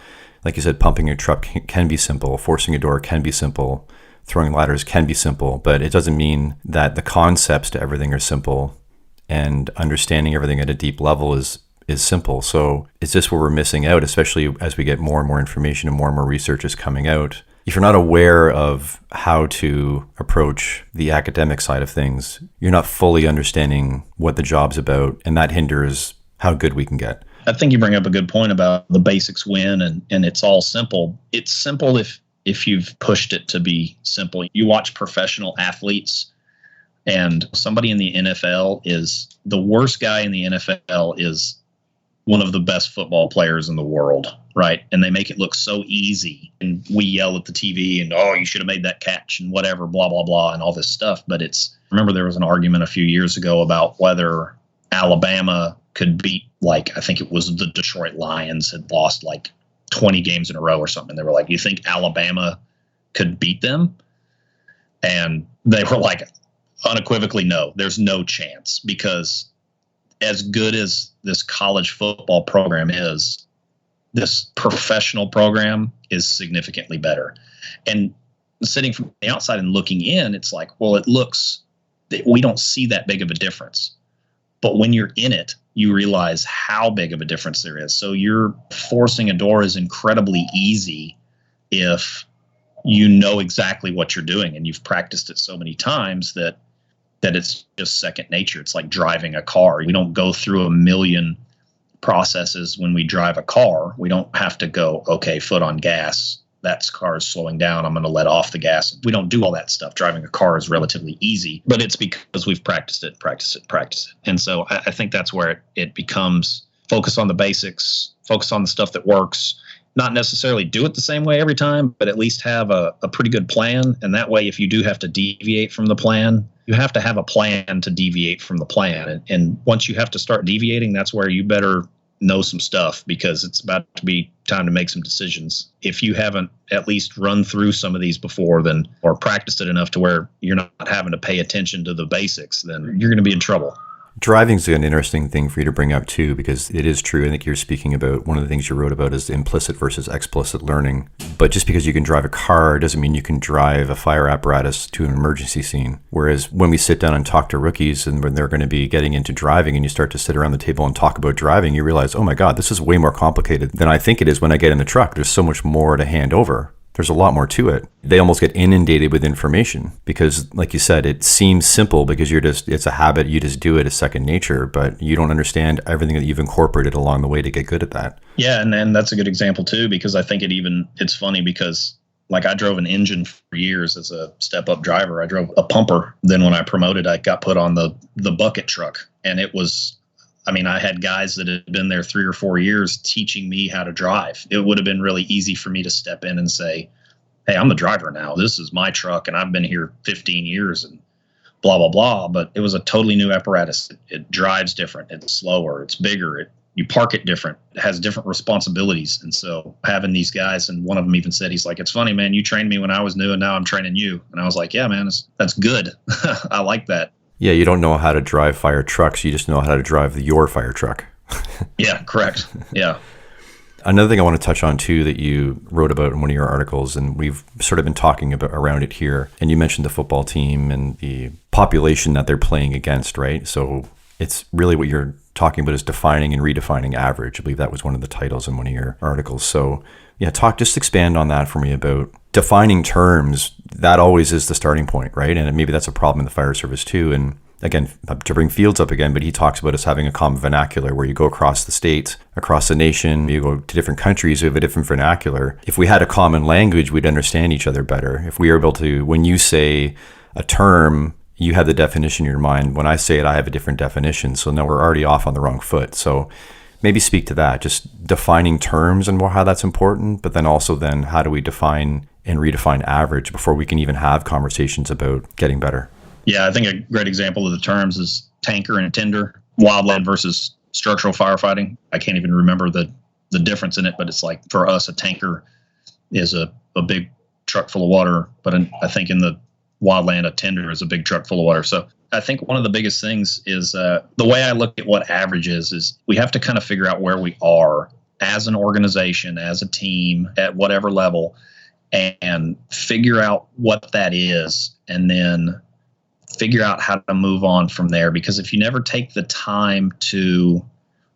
like you said, pumping a truck can be simple. Forcing a door can be simple. Throwing ladders can be simple, but it doesn't mean that the concepts to everything are simple, and understanding everything at a deep level is simple. So it's just where we're missing out, especially as we get more and more information and more research is coming out. If you're not aware of how to approach the academic side of things, you're not fully understanding what the job's about, and that hinders how good we can get. I think you bring up a good point about the basics win and it's all simple. It's simple if you've pushed it to be simple. You watch professional athletes and somebody in the NFL is the worst guy in the NFL is one of the best football players in the world, right? And they make it look so easy. And we yell at the TV and, oh, you should have made that catch and whatever, blah, blah, blah, and all this stuff. But remember there was an argument a few years ago about whether Alabama could beat, like, I think it was the Detroit Lions had lost like 20 games in a row or something. They were like, you think Alabama could beat them? And they were like, unequivocally, no, there's no chance, because as good as this college football program is, this professional program is significantly better. And sitting from the outside and looking in, it's like, well, we don't see that big of a difference. But when you're in it, you realize how big of a difference there is. So you're forcing a door is incredibly easy if you know exactly what you're doing and you've practiced it so many times that it's just second nature. It's like driving a car. We don't go through a million processes when we drive a car. We don't have to go, okay, foot on gas. That car is slowing down. I'm going to let off the gas. We don't do all that stuff. Driving a car is relatively easy, but it's because we've practiced it. And so I think that's where it becomes focus on the basics, focus on the stuff that works, not necessarily do it the same way every time, but at least have a pretty good plan. And that way, if you do have to deviate from the plan, you have to have a plan to deviate from the plan. And once you have to start deviating, that's where you better know some stuff, because it's about to be time to make some decisions. If you haven't at least run through some of these before, then, or practiced it enough to where you're not having to pay attention to the basics, then you're going to be in trouble. Driving's an interesting thing for you to bring up too, because it is true. I think you're speaking about one of the things you wrote about is implicit versus explicit learning. But just because you can drive a car doesn't mean you can drive a fire apparatus to an emergency scene. Whereas when we sit down and talk to rookies and when they're going to be getting into driving and you start to sit around the table and talk about driving, you realize, oh my God, this is way more complicated than I think it is when I get in the truck. There's so much more to hand over. There's a lot more to it. They almost get inundated with information because, like you said, it seems simple because it's a habit. You just do it as second nature, but you don't understand everything that you've incorporated along the way to get good at that. Yeah. And that's a good example too, because I think it's funny because like I drove an engine for years as a step-up driver. I drove a pumper. Then when I promoted, I got put on the bucket truck, and it was, I had guys that had been there 3 or 4 years teaching me how to drive. It would have been really easy for me to step in and say, hey, I'm the driver now. This is my truck, and I've been here 15 years and blah, blah, blah. But it was a totally new apparatus. It drives different. It's slower. It's bigger. You park it different. It has different responsibilities. And so having these guys, and one of them even said, he's like, it's funny, man, you trained me when I was new and now I'm training you. And I was like, yeah, man, that's good. I like that. Yeah, you don't know how to drive fire trucks. You just know how to drive your fire truck. Yeah, correct. Yeah. Another thing I want to touch on too that you wrote about in one of your articles, and we've sort of been talking about around it here, and you mentioned the football team and the population that they're playing against, right? So it's really what you're talking about is defining and redefining average. I believe that was one of the titles in one of your articles. So yeah, just expand on that for me about defining terms. That always is the starting point, right? And maybe that's a problem in the fire service too. And again, to bring Fields up again, but he talks about us having a common vernacular where you go across the states, across the nation, you go to different countries, we have a different vernacular. If we had a common language, we'd understand each other better. If we were able to, when you say a term, you have the definition in your mind. When I say it, I have a different definition. So now we're already off on the wrong foot. So maybe speak to that, just defining terms and how that's important, but then also then how do we define and redefine average before we can even have conversations about getting better? Yeah, I think a great example of the terms is tanker and tender, wildland versus structural firefighting. I can't even remember the difference in it, but it's like for us, a tanker is a big truck full of water, but I think in the wildland, a tender is a big truck full of water. So I think one of the biggest things is the way I look at what average is we have to kind of figure out where we are as an organization, as a team, at whatever level, and figure out what that is, and then figure out how to move on from there. Because if you never take the time to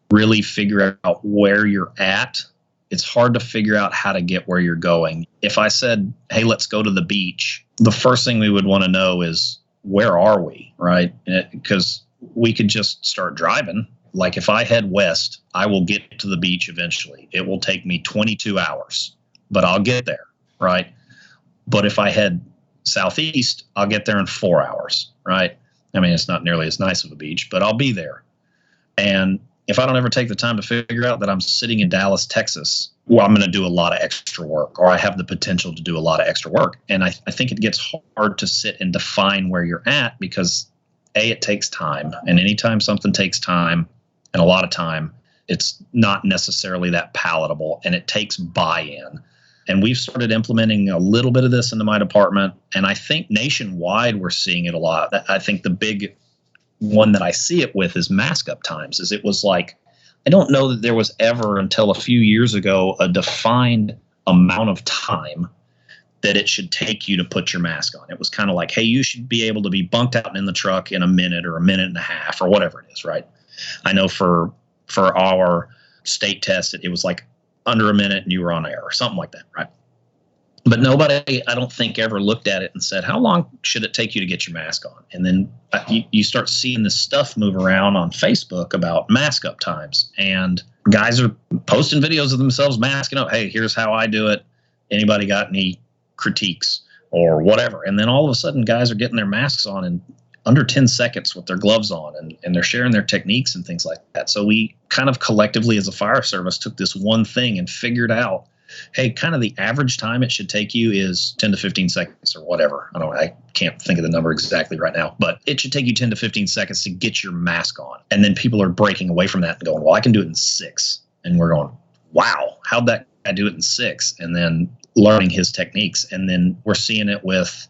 really figure out where you're at, it's hard to figure out how to get where you're going. If I said, hey, let's go to the beach, the first thing we would want to know is, where are we, right? Because we could just start driving. Like if I head west, I will get to the beach eventually. It will take me 22 hours, but I'll get there, right? But if I head southeast, I'll get there in 4 hours, right? I mean, it's not nearly as nice of a beach, but I'll be there. And if I don't ever take the time to figure out that I'm sitting in Dallas, Texas, well, I'm going to do a lot of extra work, or I have the potential to do a lot of extra work. And I think it gets hard to sit and define where you're at because, A, it takes time. And anytime something takes time, and a lot of time, it's not necessarily that palatable, and it takes buy-in. And we've started implementing a little bit of this into my department. And I think nationwide, we're seeing it a lot. I think the big one that I see it with is mask up times. Is it was like, I don't know that there was ever until a few years ago a defined amount of time that it should take you to put your mask on. It was kind of like, hey, you should be able to be bunked out in the truck in a minute or a minute and a half or whatever it is, right? I know for our state test, it was like under a minute and you were on air or something like that, right? But nobody, I don't think, ever looked at it and said, how long should it take you to get your mask on? And then you start seeing this stuff move around on Facebook about mask up times. And guys are posting videos of themselves masking up. Hey, here's how I do it. Anybody got any critiques or whatever? And then all of a sudden, guys are getting their masks on in under 10 seconds with their gloves on, and they're sharing their techniques and things like that. So we kind of collectively as a fire service took this one thing and figured out, hey, kind of the average time it should take you is 10 to 15 seconds or whatever. I can't think of the number exactly right now, but it should take you 10 to 15 seconds to get your mask on. And then people are breaking away from that and going, well, I can do it in 6. And we're going, wow, how'd that guy do it in 6? And then learning his techniques. And then we're seeing it with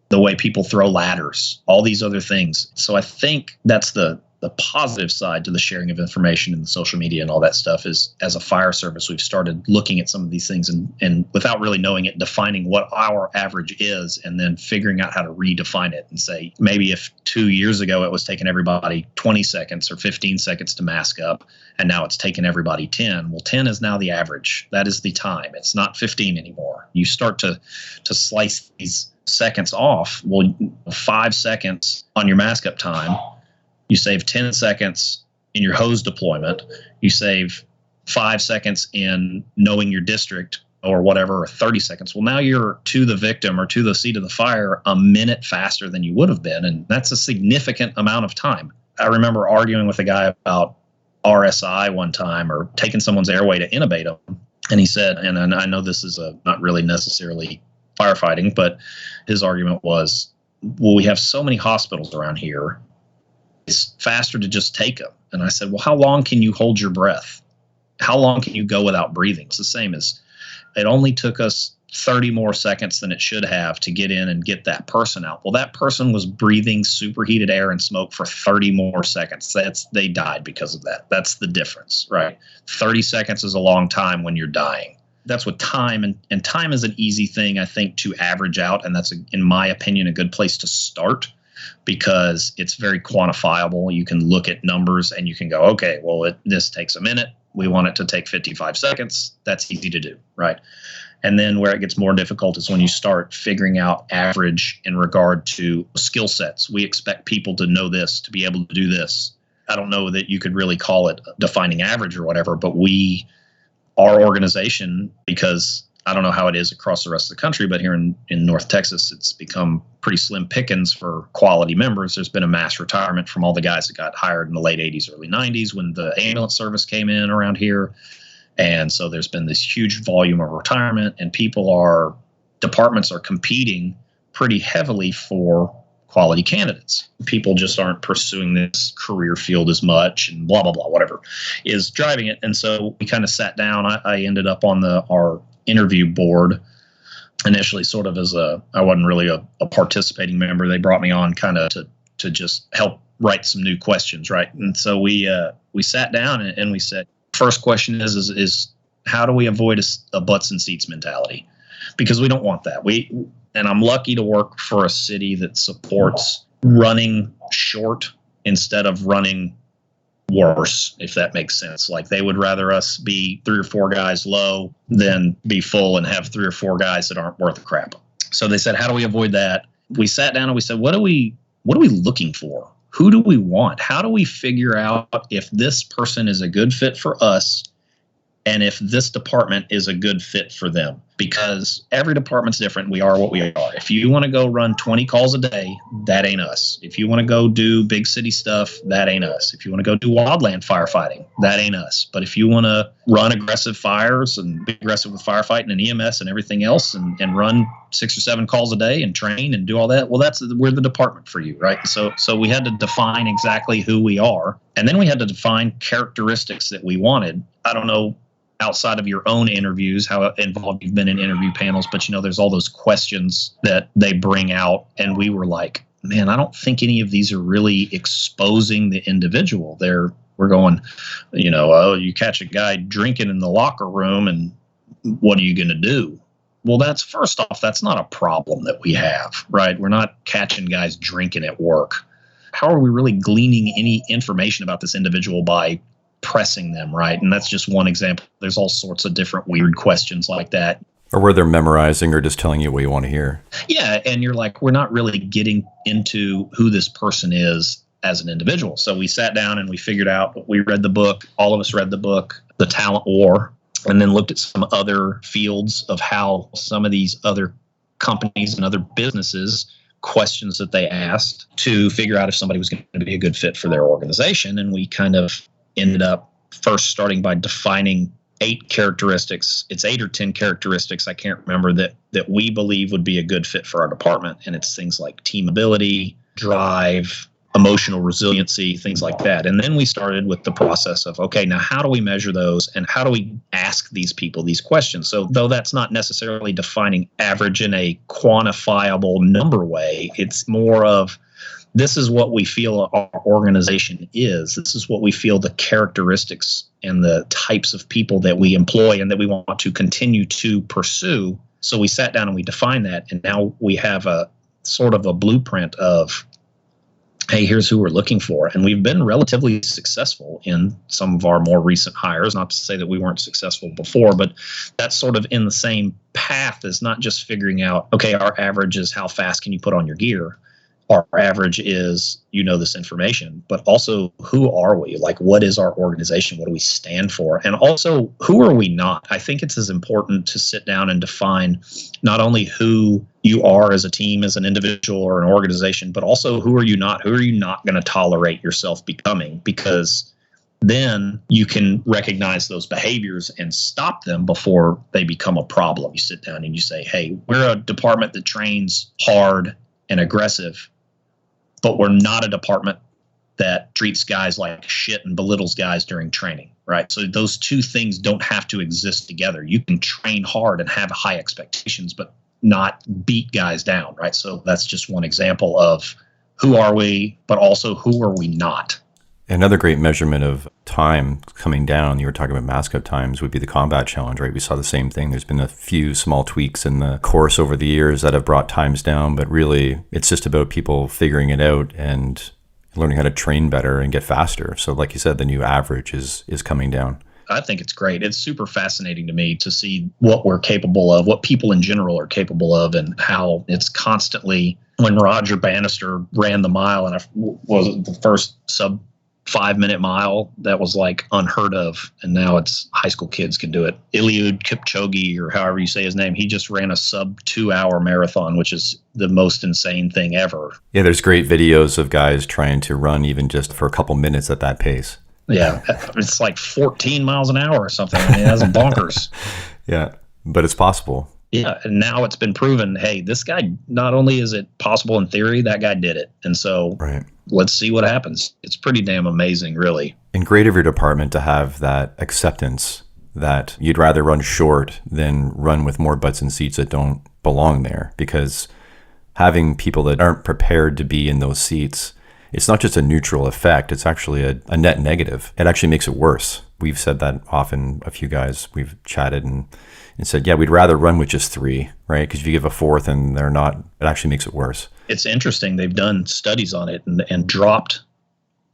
the way people throw ladders, all these other things. So I think that's the positive side to the sharing of information in the social media and all that stuff is, as a fire service, we've started looking at some of these things and without really knowing it, defining what our average is and then figuring out how to redefine it and say, maybe if 2 years ago it was taking everybody 20 seconds or 15 seconds to mask up, and now it's taking everybody 10. Well, 10 is now the average. That is the time. It's not 15 anymore. You start to slice these seconds off. Well, 5 seconds on your mask up time, you save 10 seconds in your hose deployment. You save 5 seconds in knowing your district or whatever, or 30 seconds. Well, now you're to the victim or to the seat of the fire a minute faster than you would have been. And that's a significant amount of time. I remember arguing with a guy about RSI one time, or taking someone's airway to intubate them. And he said, and I know this is not really necessarily firefighting, but his argument was, well, we have so many hospitals around here. It's faster to just take them. And I said, well, how long can you hold your breath? How long can you go without breathing? It's the same as, it only took us 30 more seconds than it should have to get in and get that person out. Well, that person was breathing superheated air and smoke for 30 more seconds. They died because of that. That's the difference, right? 30 seconds is a long time when you're dying. That's what time, and time is an easy thing, I think, to average out. And that's, in my opinion, a good place to start because it's very quantifiable. You can look at numbers and you can go, okay, well, this takes a minute. We want it to take 55 seconds. That's easy to do, right? And then where it gets more difficult is when you start figuring out average in regard to skill sets. We expect people to know this, to be able to do this. I don't know that you could really call it defining average or whatever, but our organization, because I don't know how it is across the rest of the country, but here in North Texas, it's become pretty slim pickings for quality members. There's been a mass retirement from all the guys that got hired in the late 80s, early 90s when the ambulance service came in around here. And so there's been this huge volume of retirement, and departments are competing pretty heavily for quality candidates. People just aren't pursuing this career field as much, and blah, blah, blah, whatever is driving it. And so we kind of sat down. I ended up on our interview board initially, sort of I wasn't really a participating member. They brought me on kind of to just help write some new questions, right? And so we sat down and we said, first question is how do we avoid a butts and seats mentality? Because we don't want that. And I'm lucky to work for a city that supports running short instead of running worse, if that makes sense. Like they would rather us be 3 or 4 guys low than be full and have 3 or 4 guys that aren't worth a crap. So they said, how do we avoid that? We sat down and we said, what are we looking for? Who do we want? How do we figure out if this person is a good fit for us and if this department is a good fit for them? Because every department's different. We are what we are. If you want to go run 20 calls a day, that ain't us. If you want to go do big city stuff, that ain't us. If you want to go do wildland firefighting, that ain't us. But if you want to run aggressive fires and be aggressive with firefighting and EMS and everything else and run 6 or 7 calls a day and train and do all that, well, we're the department for you, right? So we had to define exactly who we are. And then we had to define characteristics that we wanted. I don't know, outside of your own interviews, how involved you've been in interview panels, but there's all those questions that they bring out. And we were like, man, I don't think any of these are really exposing the individual. We're going, you catch a guy drinking in the locker room and what are you going to do? Well, first off, that's not a problem that we have, right? We're not catching guys drinking at work. How are we really gleaning any information about this individual by pressing them, right? And that's just one example. There's all sorts of different weird questions like that. Or where they're memorizing or just telling you what you want to hear. Yeah, and you're like, we're not really getting into who this person is as an individual. So we sat down and we figured out, we read the book, all of us read the book, The Talent War, and then looked at some other fields of how some of these other companies and other businesses, questions that they asked to figure out if somebody was going to be a good fit for their organization. And we kind of ended up first starting by defining 8 characteristics. It's 8 or 10 characteristics, I can't remember, that we believe would be a good fit for our department. And it's things like team ability, drive, emotional resiliency, things like that. And then we started with the process of, okay, now how do we measure those and how do we ask these people these questions? So though that's not necessarily defining average in a quantifiable number way, it's more of, this is what we feel our organization is. This is what we feel the characteristics and the types of people that we employ and that we want to continue to pursue. So we sat down and we defined that. And now we have a sort of a blueprint of, hey, here's who we're looking for. And we've been relatively successful in some of our more recent hires. Not to say that we weren't successful before, but that's sort of in the same path as not just figuring out, okay, our average is how fast can you put on your gear. Our average is, this information, but also who are we? Like, what is our organization? What do we stand for? And also, who are we not? I think it's as important to sit down and define not only who you are as a team, as an individual or an organization, but also who are you not? Who are you not going to tolerate yourself becoming? Because then you can recognize those behaviors and stop them before they become a problem. You sit down and you say, hey, we're a department that trains hard and aggressive, but we're not a department that treats guys like shit and belittles guys during training, right? So those two things don't have to exist together. You can train hard and have high expectations, but not beat guys down, right? So that's just one example of who are we, but also who are we not? Another great measurement of time coming down, you were talking about mask up times, would be the combat challenge, right? We saw the same thing. There's been a few small tweaks in the course over the years that have brought times down, but really it's just about people figuring it out and learning how to train better and get faster. So like you said, the new average is coming down. I think it's great. It's super fascinating to me to see what we're capable of, what people in general are capable of, and how it's constantly, when Roger Bannister ran the mile, and I was the first sub 5-minute mile, that was like unheard of. And now it's high school kids can do it. Eliud Kipchoge, or however you say his name, he just ran a sub 2-hour marathon, which is the most insane thing ever. Yeah, there's great videos of guys trying to run even just for a couple minutes at that pace. Yeah, it's like 14 miles an hour or something. I mean, that's bonkers. Yeah, but it's possible. Yeah, and now it's been proven, hey, this guy, not only is it possible in theory, that guy did it. And so let's see what happens. It's pretty damn amazing, really. And great of your department to have that acceptance that you'd rather run short than run with more butts in seats that don't belong there. Because having people that aren't prepared to be in those seats, it's not just a neutral effect, it's actually a net negative. It actually makes it worse. We've said that often, a few guys, we've chatted and said, yeah, we'd rather run with just 3, right? Because if you give a 4th and they're not, it actually makes it worse. It's interesting. They've done studies on it and dropped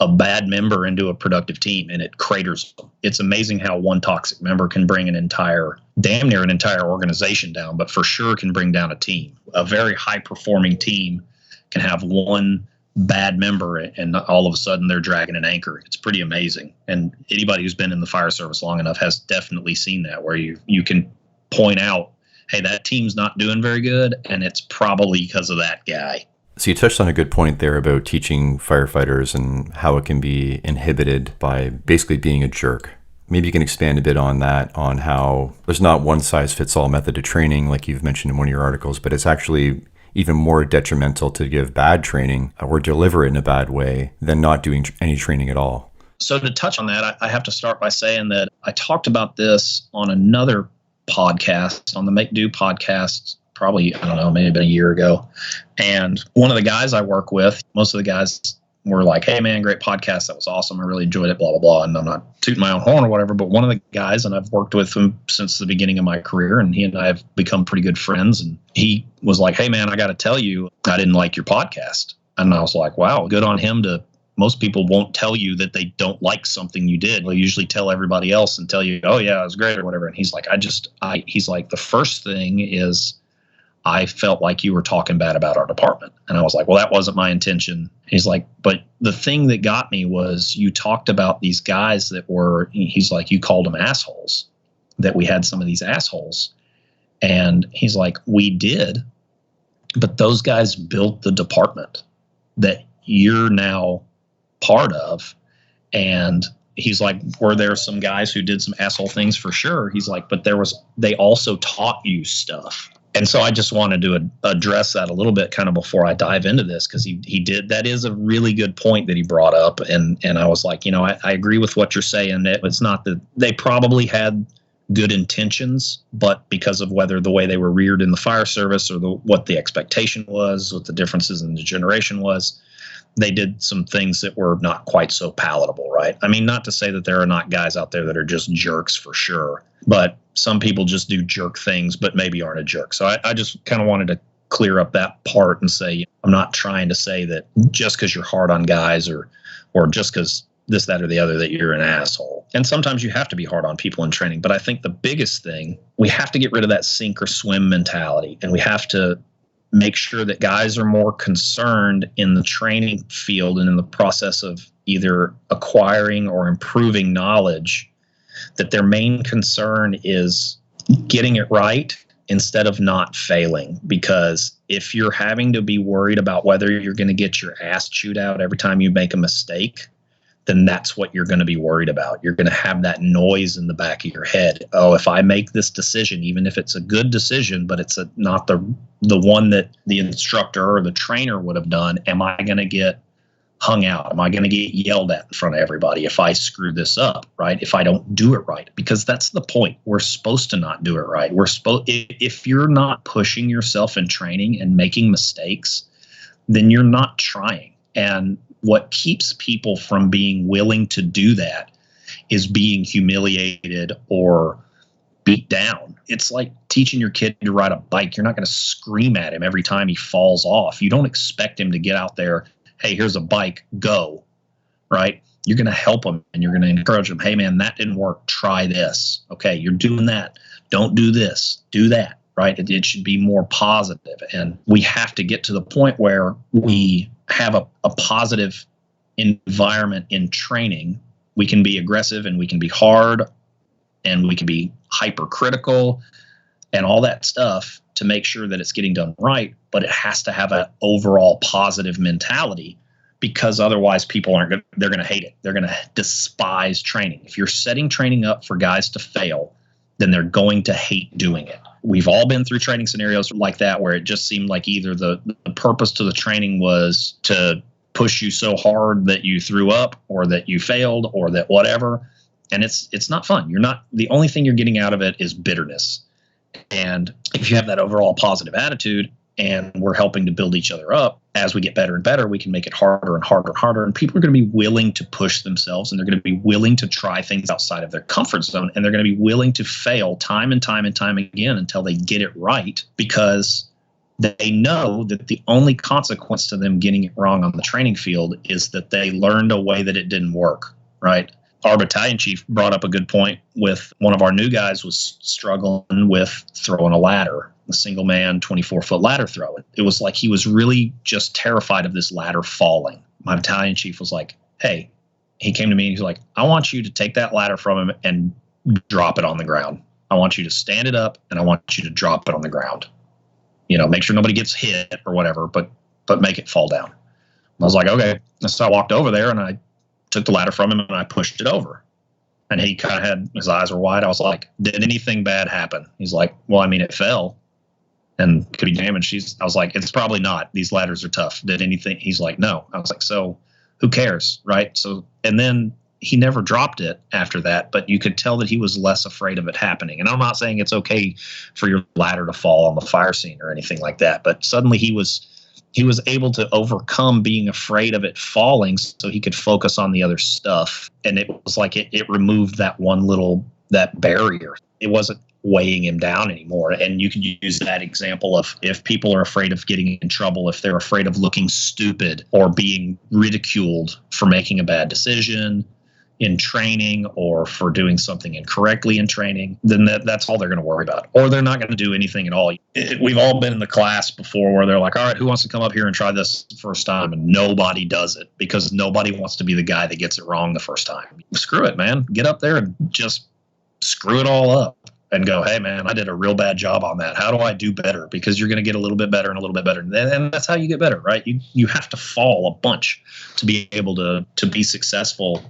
a bad member into a productive team, and it craters them. It's amazing how one toxic member can bring damn near an entire organization down, but for sure can bring down a team. A very high-performing team can have one bad member and all of a sudden they're dragging an anchor. It's pretty amazing. And anybody who's been in the fire service long enough has definitely seen that, where you can point out, hey, that team's not doing very good, and it's probably because of that guy. So you touched on a good point there about teaching firefighters and how it can be inhibited by basically being a jerk. Maybe you can expand a bit on that, on how there's not one size fits all method to training, like you've mentioned in one of your articles, but it's actually even more detrimental to give bad training or deliver it in a bad way than not doing any training at all. So to touch on that, I have to start by saying that I talked about this on another podcast, on the Make Do podcast, probably, I don't know, maybe about a year ago. And one of the guys I work with, most of the guys were like, hey man, great podcast. That was awesome. I really enjoyed it, blah, blah, blah. And I'm not tooting my own horn or whatever, but one of the guys, and I've worked with him since the beginning of my career, and he and I have become pretty good friends. And he was like, hey man, I got to tell you, I didn't like your podcast. And I was like, wow, good on him. Most people won't tell you that they don't like something you did. They'll usually tell everybody else and tell you, oh yeah, it was great or whatever. And he's like, he's like, the first thing is I felt like you were talking bad about our department. And I was like, well, that wasn't my intention. He's like, but the thing that got me was you talked about these guys that were, he's like, you called them assholes, that we had some of these assholes. And he's like, we did, but those guys built the department that you're now part of. And he's like, were there some guys who did some asshole things? For sure. He's like, but they also taught you stuff. And so I just wanted to address that a little bit kind of before I dive into this, because he did. That is a really good point that he brought up. And I was like, I agree with what you're saying. It's not that they probably had good intentions, but because of whether the way they were reared in the fire service or what the expectation was, what the differences in the generation was, they did some things that were not quite so palatable, right? I mean, not to say that there are not guys out there that are just jerks for sure, but some people just do jerk things, but maybe aren't a jerk. So I just kind of wanted to clear up that part and say, I'm not trying to say that just because you're hard on guys or just because this, that, or the other, that you're an asshole. And sometimes you have to be hard on people in training. But I think the biggest thing, we have to get rid of that sink or swim mentality. And we have to make sure that guys are more concerned in the training field and in the process of either acquiring or improving knowledge, that their main concern is getting it right instead of not failing. Because if you're having to be worried about whether you're going to get your ass chewed out every time you make a mistake, then that's what you're going to be worried about. You're going to have that noise in the back of your head. Oh, if I make this decision, even if it's a good decision, but it's not the one that the instructor or the trainer would have done, am I going to get hung out? Am I going to get yelled at in front of everybody if I screw this up, right? If I don't do it right? Because that's the point. We're supposed to not do it right. If you're not pushing yourself in training and making mistakes, then you're not trying. And what keeps people from being willing to do that is being humiliated or beat down. It's like teaching your kid to ride a bike. You're not going to scream at him every time he falls off. You don't expect him to get out there, hey, here's a bike, go, right? You're going to help him and you're going to encourage him. Hey, man, that didn't work. Try this. Okay, you're doing that. Don't do this. Do that, right? It should be more positive. And we have to get to the point where we have a positive environment in training. We can be aggressive and we can be hard and we can be hypercritical and all that stuff to make sure that it's getting done right. But it has to have an overall positive mentality, because otherwise people they're going to hate it. They're going to despise training. If you're setting training up for guys to fail, then they're going to hate doing it. We've all been through training scenarios like that where it just seemed like either the purpose to the training was to push you so hard that you threw up or that you failed or that whatever. And it's not fun. The only thing you're getting out of it is bitterness. And if you have that overall positive attitude and we're helping to build each other up, as we get better and better, we can make it harder and harder and harder. And people are going to be willing to push themselves, and they're going to be willing to try things outside of their comfort zone. And they're going to be willing to fail time and time and time again until they get it right, because they know that the only consequence to them getting it wrong on the training field is that they learned a way that it didn't work, right? Our battalion chief brought up a good point with one of our new guys was struggling with throwing a ladder, a single man 24-foot ladder throw. It was like he was really just terrified of this ladder falling. My battalion chief was like, hey, he came to me and he's like, I want you to take that ladder from him and drop it on the ground. I want you to stand it up and I want you to drop it on the ground. Make sure nobody gets hit or whatever, but make it fall down. I was like, okay. So I walked over there and I took the ladder from him and I pushed it over. And he kind of had, his eyes were wide. I was like, did anything bad happen? He's like, well, I mean, it fell and could be damaged. I was like, it's probably not. These ladders are tough. Did anything? He's like, no. I was like, so who cares, right? So, and then he never dropped it after that, but you could tell that he was less afraid of it happening. And I'm not saying it's okay for your ladder to fall on the fire scene or anything like that, but suddenly he was able to overcome being afraid of it falling so he could focus on the other stuff. And it was like it removed that that barrier. It wasn't weighing him down anymore. And you could use that example of if people are afraid of getting in trouble, if they're afraid of looking stupid or being ridiculed for making a bad decision in training or for doing something incorrectly in training, then that's all they're going to worry about. Or they're not going to do anything at all. We've all been in the class before where they're like, all right, who wants to come up here and try this first time? And nobody does it because nobody wants to be the guy that gets it wrong the first time. Screw it, man. Get up there and just screw it all up and go, hey, man, I did a real bad job on that. How do I do better? Because you're going to get a little bit better and a little bit better. And that's how you get better, right? You have to fall a bunch to be able to be successful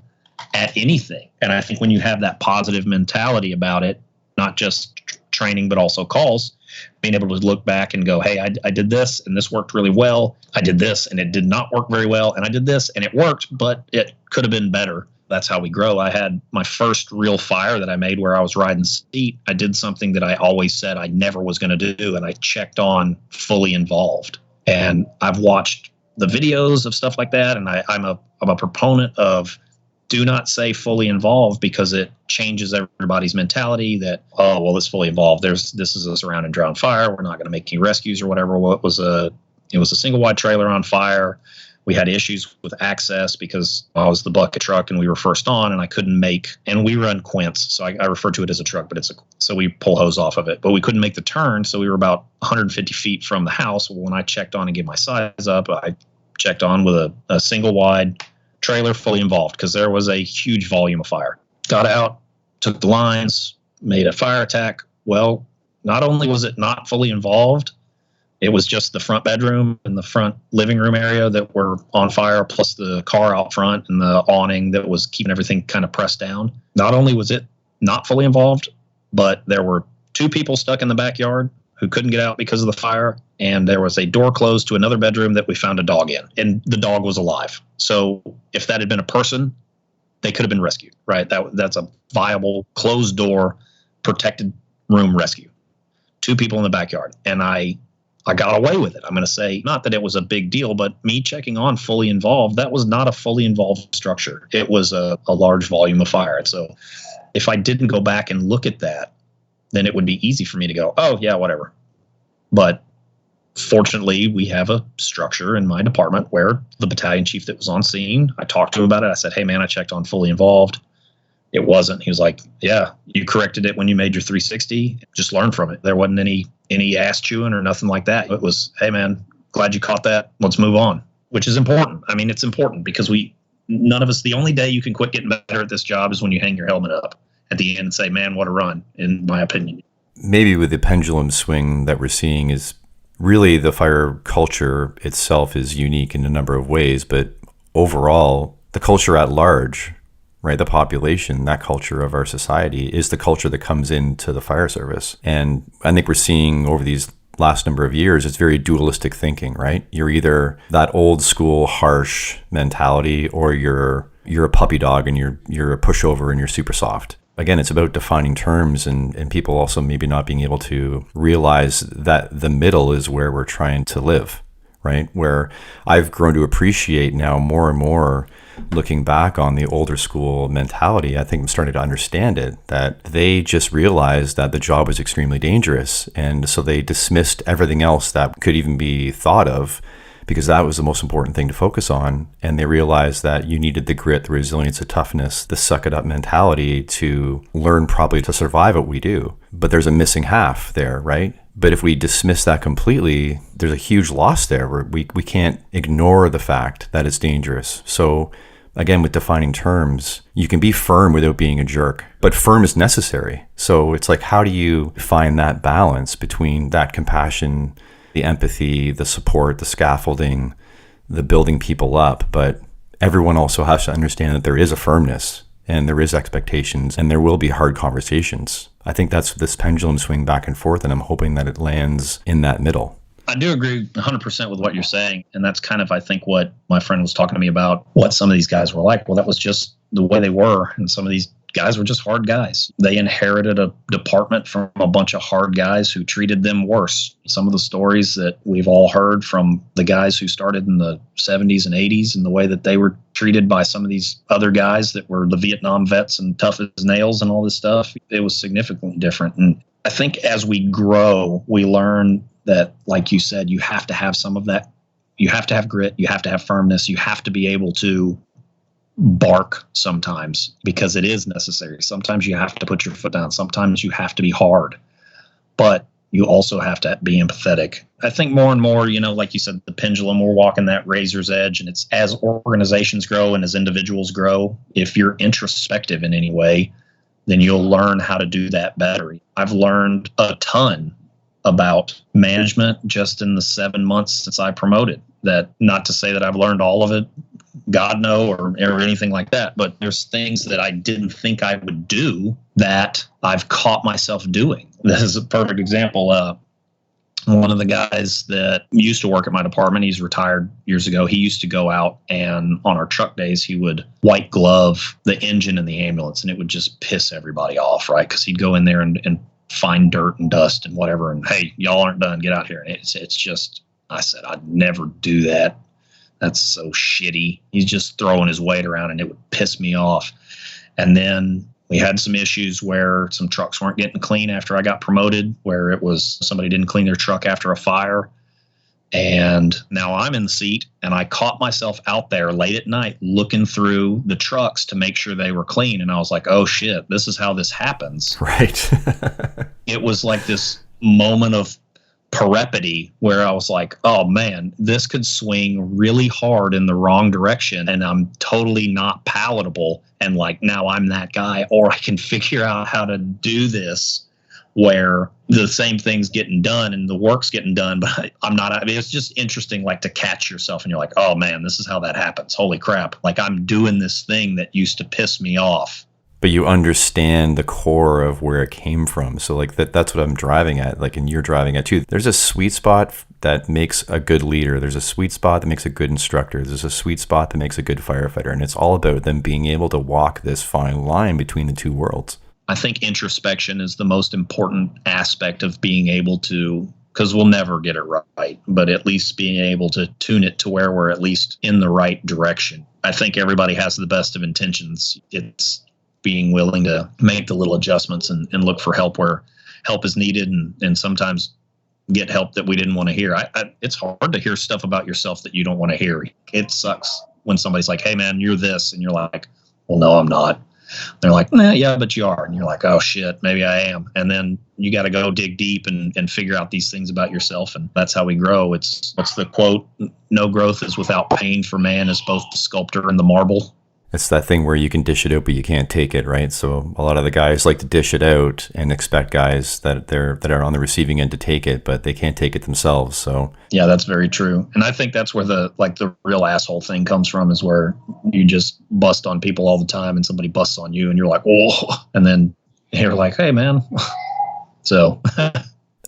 at anything. And I think when you have that positive mentality about it, not just training, but also calls, being able to look back and go, hey, I did this and this worked really well. I did this and it did not work very well. And I did this and it worked, but it could have been better. That's how we grow. I had my first real fire that I made where I was riding seat. I did something that I always said I never was going to do. And I checked on fully involved. And I've watched the videos of stuff like that. And I'm a proponent of do not say fully involved, because it changes everybody's mentality that, oh, well, it's fully involved. This is a surround and drown fire. We're not going to make any rescues or whatever. Well, it was a single wide trailer on fire. We had issues with access because I was the bucket truck and we were first on and I couldn't and we run quints. So I refer to it as a truck, but so we pull hose off of it, but we couldn't make the turn. So we were about 150 feet from the house. Well, when I checked on and gave my size up, I checked on with a single wide trailer fully involved because there was a huge volume of fire. Got out, took the lines, made a fire attack. Well, not only was it not fully involved, it was just the front bedroom and the front living room area that were on fire, plus the car out front and the awning that was keeping everything kind of pressed down. Not only was it not fully involved, but there were two people stuck in the backyard who couldn't get out because of the fire. And there was a door closed to another bedroom that we found a dog in, and the dog was alive. So if that had been a person, they could have been rescued, right? That's a viable closed door, protected room rescue. 2 people in the backyard. And I got away with it. I'm going to say, not that it was a big deal, but me checking on fully involved, that was not a fully involved structure. It was a large volume of fire. And so if I didn't go back and look at that, then it would be easy for me to go, oh, yeah, whatever. But fortunately, we have a structure in my department where the battalion chief that was on scene, I talked to him about it. I said, hey, man, I checked on fully involved. It wasn't. He was like, yeah, you corrected it when you made your 360. Just learn from it. There wasn't any ass chewing or nothing like that. It was, hey, man, glad you caught that. Let's move on, which is important. I mean, it's important because none of us, the only day you can quit getting better at this job is when you hang your helmet up at the end and say, man, what a run, in my opinion. Maybe with the pendulum swing that we're seeing is really the fire culture itself is unique in a number of ways, but overall, the culture at large, right, the population, that culture of our society is the culture that comes into the fire service. And I think we're seeing over these last number of years, it's very dualistic thinking, right? You're either that old school harsh mentality or you're a puppy dog and you're a pushover and you're super soft. Again, it's about defining terms and people also maybe not being able to realize that the middle is where we're trying to live, right? Where I've grown to appreciate now more and more looking back on the older school mentality. I think I'm starting to understand it, that they just realized that the job was extremely dangerous. And so they dismissed everything else that could even be thought of because that was the most important thing to focus on. And they realized that you needed the grit, the resilience, the toughness, the suck it up mentality to learn probably to survive what we do. But there's a missing half there, right? But if we dismiss that completely, there's a huge loss there where we can't ignore the fact that it's dangerous. So again, with defining terms, you can be firm without being a jerk, but firm is necessary. So it's like, how do you find that balance between that compassion, the empathy, the support, the scaffolding, the building people up? But everyone also has to understand that there is a firmness and there is expectations and there will be hard conversations. I think that's this pendulum swing back and forth, and I'm hoping that it lands in that middle. I do agree 100% with what you're saying. And that's kind of, I think, what my friend was talking to me about, what some of these guys were like. Well, that was just the way they were. And some of these guys were just hard guys. They inherited a department from a bunch of hard guys who treated them worse. Some of the stories that we've all heard from the guys who started in the 70s and 80s and the way that they were treated by some of these other guys that were the Vietnam vets and tough as nails and all this stuff, it was significantly different. And I think as we grow, we learn that, like you said, you have to have some of that. You have to have grit. You have to have firmness. You have to be able to bark sometimes because it is necessary. Sometimes you have to put your foot down. Sometimes you have to be hard, but you also have to be empathetic. I think more and more, like you said, the pendulum, we're walking that razor's edge, and it's as organizations grow and as individuals grow, if you're introspective in any way, then you'll learn how to do that better. I've learned a ton about management just in the 7 months since I promoted. That, not to say that I've learned all of it, God no, or anything like that, but there's things that I didn't think I would do that I've caught myself doing. This is a perfect example. One of the guys that used to work at my department, he's retired years ago, he used to go out and on our truck days, he would white glove the engine in the ambulance, and it would just piss everybody off, right? Because he'd go in there and find dirt and dust and whatever, and hey, y'all aren't done, get out here. And it's just, I said, I'd never do that. That's so shitty. He's just throwing his weight around, and it would piss me off. And then we had some issues where some trucks weren't getting clean after I got promoted, where it was somebody didn't clean their truck after a fire. And now I'm in the seat, and I caught myself out there late at night looking through the trucks to make sure they were clean. And I was like, oh shit, this is how this happens. Right. It was like this moment of peripety where I was like, oh man, this could swing really hard in the wrong direction, and I'm totally not palatable. And like, now I'm that guy, or I can figure out how to do this where the same thing's getting done and the work's getting done, but I'm not. I mean, it's just interesting, like, to catch yourself and you're like, oh man, this is how that happens. Holy crap. Like, I'm doing this thing that used to piss me off. but you understand the core of where it came from. So like that's what I'm driving at, like, and you're driving at too. There's a sweet spot that makes a good leader. There's a sweet spot that makes a good instructor. There's a sweet spot that makes a good firefighter. And it's all about them being able to walk this fine line between the two worlds. I think introspection is the most important aspect of being able to, because we'll never get it right, but at least being able to tune it to where we're at least in the right direction. I think everybody has the best of intentions. It's being willing to make the little adjustments and look for help where help is needed, and sometimes get help that we didn't want to hear. It's hard to hear stuff about yourself that you don't want to hear. It sucks when somebody's like, hey man, you're this, and you're like, well, no, I'm not. They're like, nah, yeah, but you are. And you're like, oh shit, maybe I am. And then you got to go dig deep and figure out these things about yourself. And that's how we grow. What's the quote? No growth is without pain, for man is both the sculptor and the marble. It's that thing where you can dish it out, but you can't take it, right? So a lot of the guys like to dish it out and expect guys that are on the receiving end to take it, but they can't take it themselves. So yeah, that's very true. And I think that's where the real asshole thing comes from, is where you just bust on people all the time and somebody busts on you and you're like, whoa. And then you're like, hey man. So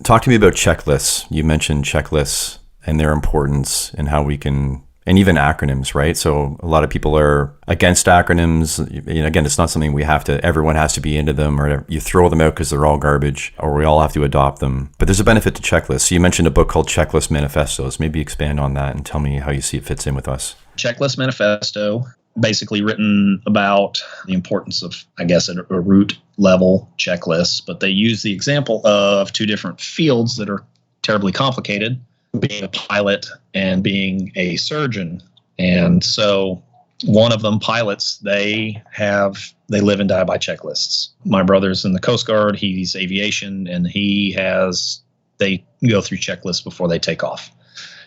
talk to me about checklists. You mentioned checklists and their importance and how we can, and even acronyms, right? So a lot of people are against acronyms. You know, again, it's not something everyone has to be into them, or you throw them out because they're all garbage, or we all have to adopt them. But there's a benefit to checklists. So you mentioned a book called Checklist Manifestos. Maybe expand on that and tell me how you see it fits in with us. Checklist Manifesto, basically written about the importance of, I guess, a root level checklist. But they use the example of two different fields that are terribly complicated, being a pilot and being a surgeon. And so one of them, pilots, they live and die by checklists. My brother's in the Coast Guard, he's aviation, and they go through checklists before they take off.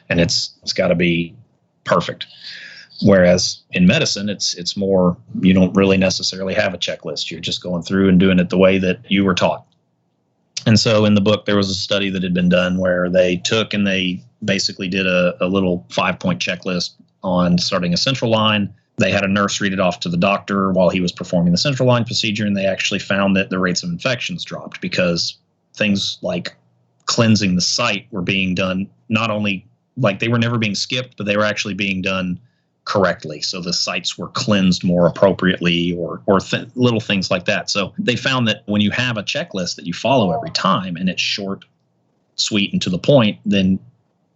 And it's got to be perfect. Whereas in medicine, it's more, you don't really necessarily have a checklist. You're just going through and doing it the way that you were taught. And so in the book, there was a study that had been done where they took and they basically did a little 5-point checklist on starting a central line. They had a nurse read it off to the doctor while he was performing the central line procedure, and they actually found that the rates of infections dropped because things like cleansing the site were being done, not only like they were never being skipped, but they were actually being done correctly. So the sites were cleansed more appropriately, or little things like that. So they found that when you have a checklist that you follow every time and it's short, sweet, and to the point, then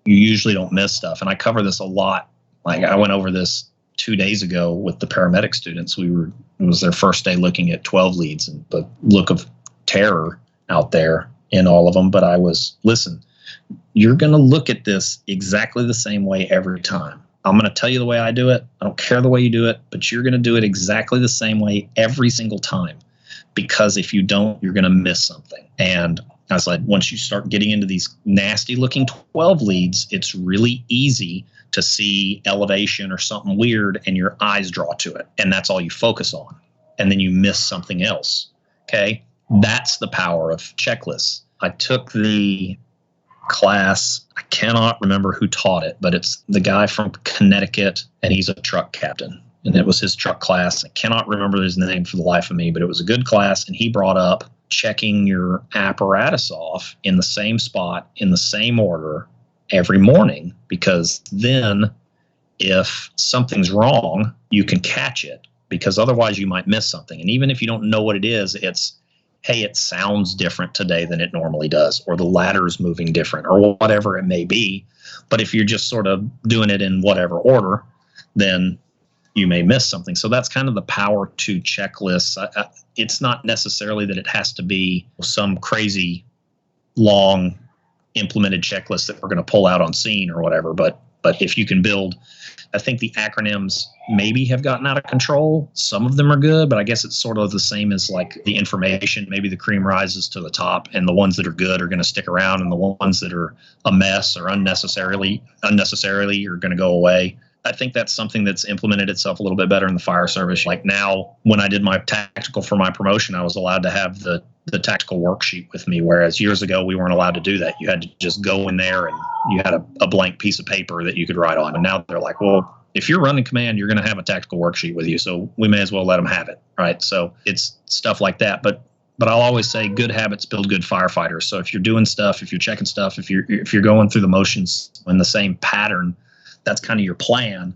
you usually don't miss stuff. And I cover this a lot. Like I went over this 2 days ago with the paramedic students. It was their first day looking at 12 leads, and the look of terror out there in all of them. But listen, you're going to look at this exactly the same way every time. I'm going to tell you the way I do it. I don't care the way you do it, but you're going to do it exactly the same way every single time. Because if you don't, you're going to miss something. And I was like, once you start getting into these nasty looking 12 leads, it's really easy to see elevation or something weird and your eyes draw to it. And that's all you focus on. And then you miss something else. Okay. That's the power of checklists. I took the class, I cannot remember who taught it, but it's the guy from Connecticut, and he's a truck captain, and it was his truck class. I cannot remember his name for the life of me, but it was a good class, and he brought up checking your apparatus off in the same spot, in the same order every morning, because then if something's wrong, you can catch it, because otherwise you might miss something. And even if you don't know what it is, it's, hey, it sounds different today than it normally does, or the ladder's moving different, or whatever it may be. But if you're just sort of doing it in whatever order, then you may miss something. So that's kind of the power to checklists. It's not necessarily that it has to be some crazy long implemented checklist that we're going to pull out on scene or whatever. But if you can build, I think the acronyms maybe have gotten out of control. Some of them are good, but I guess it's sort of the same as like the information. Maybe the cream rises to the top, and the ones that are good are going to stick around, and the ones that are a mess or unnecessarily are going to go away. I think that's something that's implemented itself a little bit better in the fire service. Like now, when I did my tactical for my promotion, I was allowed to have the tactical worksheet with me, whereas years ago we weren't allowed to do that. You had to just go in there and you had a blank piece of paper that you could write on. And now they're like, well, if you're running command, you're going to have a tactical worksheet with you. So we may as well let them have it. Right. So it's stuff like that. But I'll always say good habits build good firefighters. So if you're doing stuff, if you're checking stuff, if you're going through the motions in the same pattern, that's kind of your plan.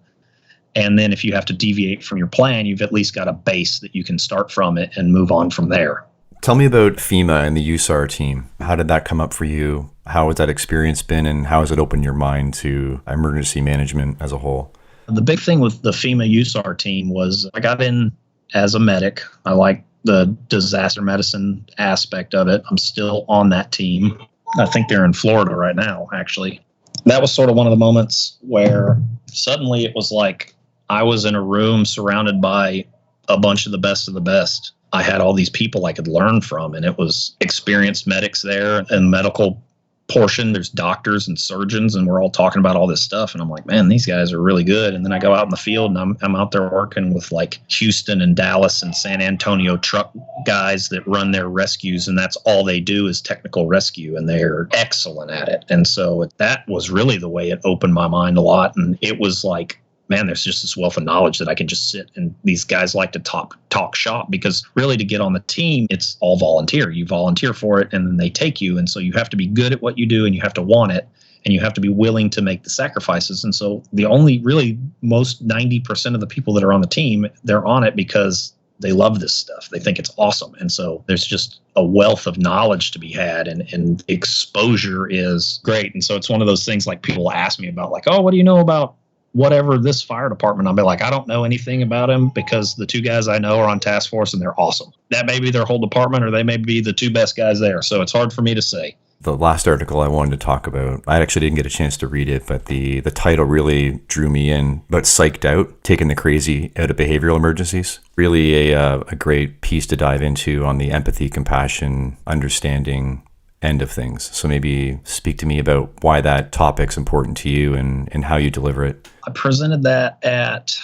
And then if you have to deviate from your plan, you've at least got a base that you can start from it and move on from there. Tell me about FEMA and the USAR team. How did that come up for you? How has that experience been, and how has it opened your mind to emergency management as a whole? The big thing with the FEMA USAR team was I got in as a medic. I like the disaster medicine aspect of it. I'm still on that team. I think they're in Florida right now, actually. That was sort of one of the moments where suddenly it was like I was in a room surrounded by a bunch of the best. I had all these people I could learn from, and it was experienced medics there and medical portion. There's doctors and surgeons, and we're all talking about all this stuff. And I'm like, man, these guys are really good. And then I go out in the field, and I'm out there working with like Houston and Dallas and San Antonio truck guys that run their rescues. And that's all they do is technical rescue, and they're excellent at it. And so that was really the way it opened my mind a lot. And it was like, man, there's just this wealth of knowledge that I can just sit, and these guys like to talk shop, because really to get on the team, it's all volunteer. You volunteer for it, and then they take you. And so you have to be good at what you do, and you have to want it, and you have to be willing to make the sacrifices. And so the only really most 90% of the people that are on the team, they're on it because they love this stuff. They think it's awesome. And so there's just a wealth of knowledge to be had, and exposure is great. And so it's one of those things like people ask me about, like, oh, what do you know about whatever this fire department? I'll be like, I don't know anything about them, because the two guys I know are on task force and they're awesome. That may be their whole department, or they may be the two best guys there. So it's hard for me to say. The last article I wanted to talk about, I actually didn't get a chance to read it, but the title really drew me in. But Psyched Out, Taking the Crazy Out of Behavioral Emergencies. Really a great piece to dive into on the empathy, compassion, understanding end of things. So maybe speak to me about why that topic's important to you and how you deliver it. I presented that at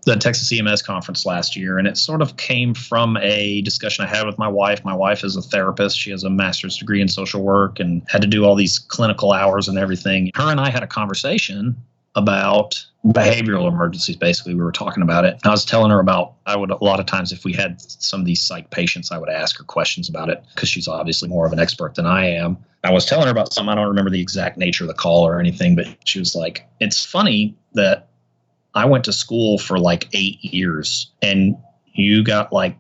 the Texas EMS conference last year, and it sort of came from a discussion I had with my wife. My wife is a therapist. She has a master's degree in social work and had to do all these clinical hours and everything. Her and I had a conversation about behavioral emergencies. Basically, we were talking about it. I was telling her about, a lot of times if we had some of these psych patients, I would ask her questions about it, because she's obviously more of an expert than I am. I was telling her about something. I don't remember the exact nature of the call or anything, but she was like, it's funny that I went to school for like 8 years, and you got like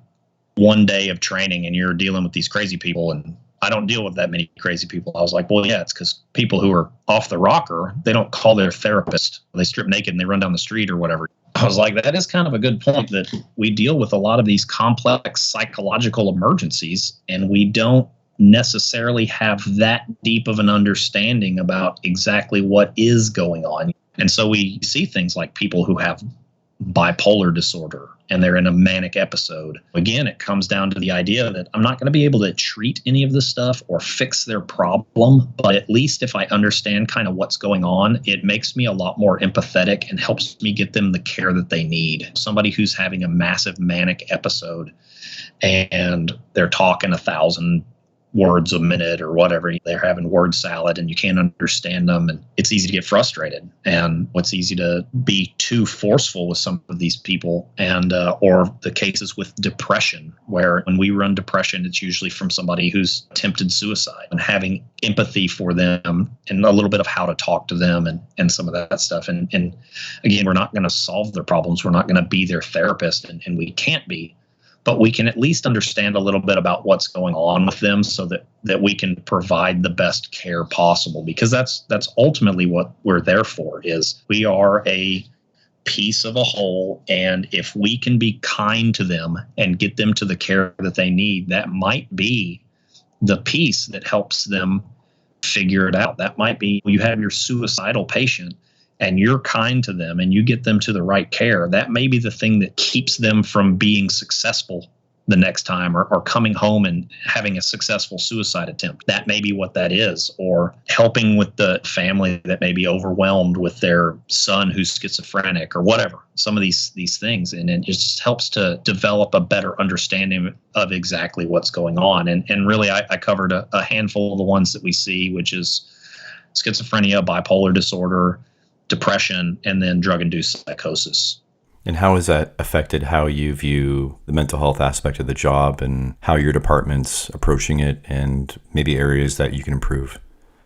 one day of training, and you're dealing with these crazy people, and I don't deal with that many crazy people. I was like, well, yeah, it's because people who are off the rocker, they don't call their therapist. They strip naked and they run down the street or whatever. I was like, that is kind of a good point, that we deal with a lot of these complex psychological emergencies, and we don't necessarily have that deep of an understanding about exactly what is going on. And so we see things like people who have bipolar disorder and they're in a manic episode. Again, it comes down to the idea that I'm not going to be able to treat any of this stuff or fix their problem, but at least if I understand kind of what's going on, it makes me a lot more empathetic and helps me get them the care that they need. Somebody who's having a massive manic episode and they're talking 1,000 words a minute or whatever, they're having word salad and you can't understand them, and it's easy to get frustrated, and it's easy to be too forceful with some of these people. And or the cases with depression, where when we run depression, it's usually from somebody who's attempted suicide, and having empathy for them and a little bit of how to talk to them and some of that stuff. And again, we're not going to solve their problems, we're not going to be their therapist, and we can't be, but we can at least understand a little bit about what's going on with them, so that we can provide the best care possible, because that's ultimately what we're there for. Is we are a piece of a whole, and if we can be kind to them and get them to the care that they need, that might be the piece that helps them figure it out. That might be, you have your suicidal patient and you're kind to them and you get them to the right care, that may be the thing that keeps them from being successful the next time, or coming home and having a successful suicide attempt. That may be what that is. Or helping with the family that may be overwhelmed with their son who's schizophrenic or whatever, some of these things. And it just helps to develop a better understanding of exactly what's going on. And really, I covered a handful of the ones that we see, which is schizophrenia, bipolar disorder, depression, and then drug-induced psychosis. And how has that affected how you view the mental health aspect of the job and how your department's approaching it and maybe areas that you can improve?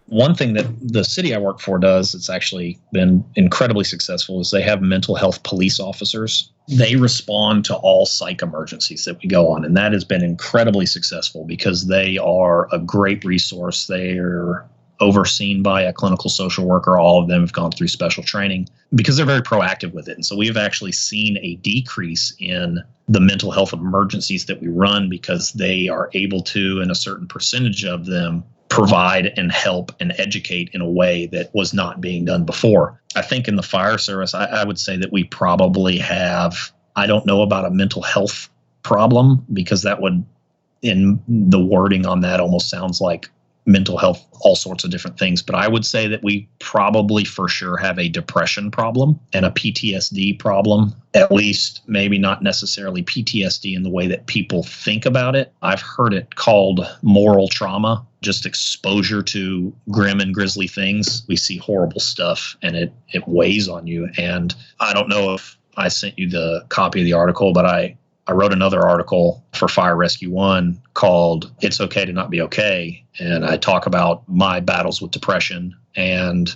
One thing that the city I work for does, it's actually been incredibly successful, is they have mental health police officers. They respond to all psych emergencies that we go on. And that has been incredibly successful because they are a great resource. They are overseen by a clinical social worker. All of them have gone through special training because they're very proactive with it. And so we have actually seen a decrease in the mental health emergencies that we run because they are able to, in a certain percentage of them, provide and help and educate in a way that was not being done before. I think in the fire service, I would say that we probably have, I don't know about a mental health problem because that would, in the wording on that almost sounds like mental health, all sorts of different things. But I would say that we probably for sure have a depression problem and a PTSD problem, at least maybe not necessarily PTSD in the way that people think about it. I've heard it called moral trauma, just exposure to grim and grisly things. We see horrible stuff and it weighs on you. And I don't know if I sent you the copy of the article, but I wrote another article for Fire Rescue One called It's Okay to Not Be Okay. And I talk about my battles with depression and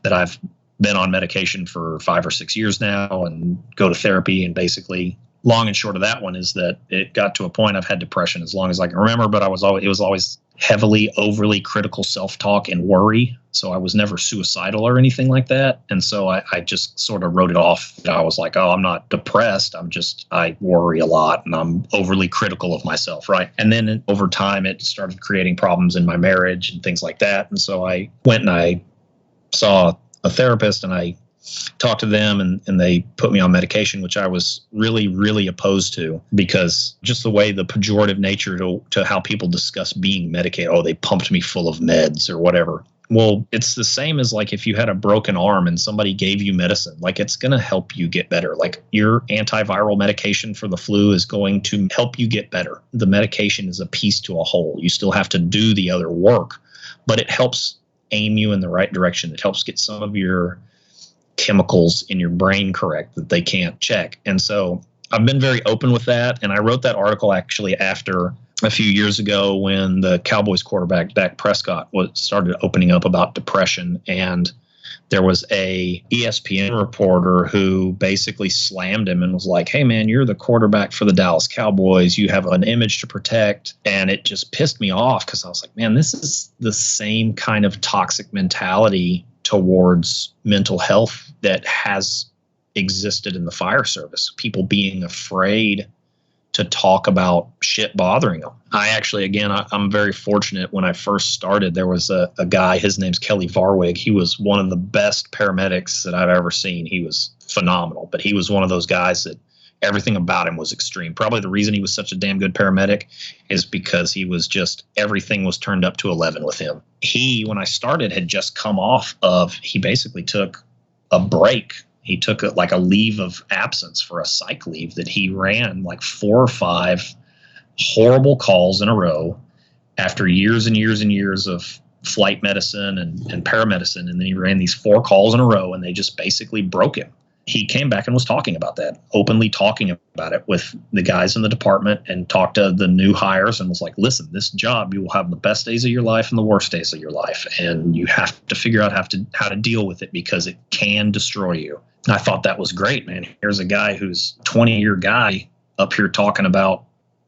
that I've been on medication for 5 or 6 years now and go to therapy. And basically, long and short of that one is that it got to a point I've had depression as long as I can remember, but it was always heavily, overly critical self-talk and worry. So I was never suicidal or anything like that. And so I just sort of wrote it off. I was like, oh, I'm not depressed. I worry a lot and I'm overly critical of myself, right? And then over time, it started creating problems in my marriage and things like that. And so I went and I saw a therapist and I talked to them and they put me on medication, which I was really, really opposed to because just the way the pejorative nature to how people discuss being medicated. Oh, they pumped me full of meds or whatever. Well, it's the same as like if you had a broken arm and somebody gave you medicine, like it's going to help you get better. Like your antiviral medication for the flu is going to help you get better. The medication is a piece to a whole. You still have to do the other work, but it helps aim you in the right direction. It helps get some of your chemicals in your brain correct that they can't check. And so I've been very open with that. And I wrote that article actually after a few years ago when the Cowboys quarterback Dak Prescott started opening up about depression. And there was a ESPN reporter who basically slammed him and was like, hey, man, you're the quarterback for the Dallas Cowboys. You have an image to protect. And it just pissed me off because I was like, man, this is the same kind of toxic mentality towards mental health that has existed in the fire service. People being afraid to talk about shit bothering them. I actually, again, I'm very fortunate. When I first started, there was a guy, his name's Kelly Varwig. He was one of the best paramedics that I've ever seen. He was phenomenal, but he was one of those guys that everything about him was extreme. Probably the reason he was such a damn good paramedic is because he was just, everything was turned up to 11 with him. He, when I started, had just come off of, he basically took a break. He took like a leave of absence for a psych leave that he ran like 4 or 5 horrible calls in a row after years and years and years of flight medicine and paramedicine. And then he ran these 4 calls in a row and they just basically broke him. He came back and was talking about that, openly talking about it with the guys in the department and talked to the new hires and was like, listen, this job, you will have the best days of your life and the worst days of your life. And you have to figure out how to deal with it because it can destroy you. I thought that was great, man. Here's a guy who's a 20-year guy up here talking about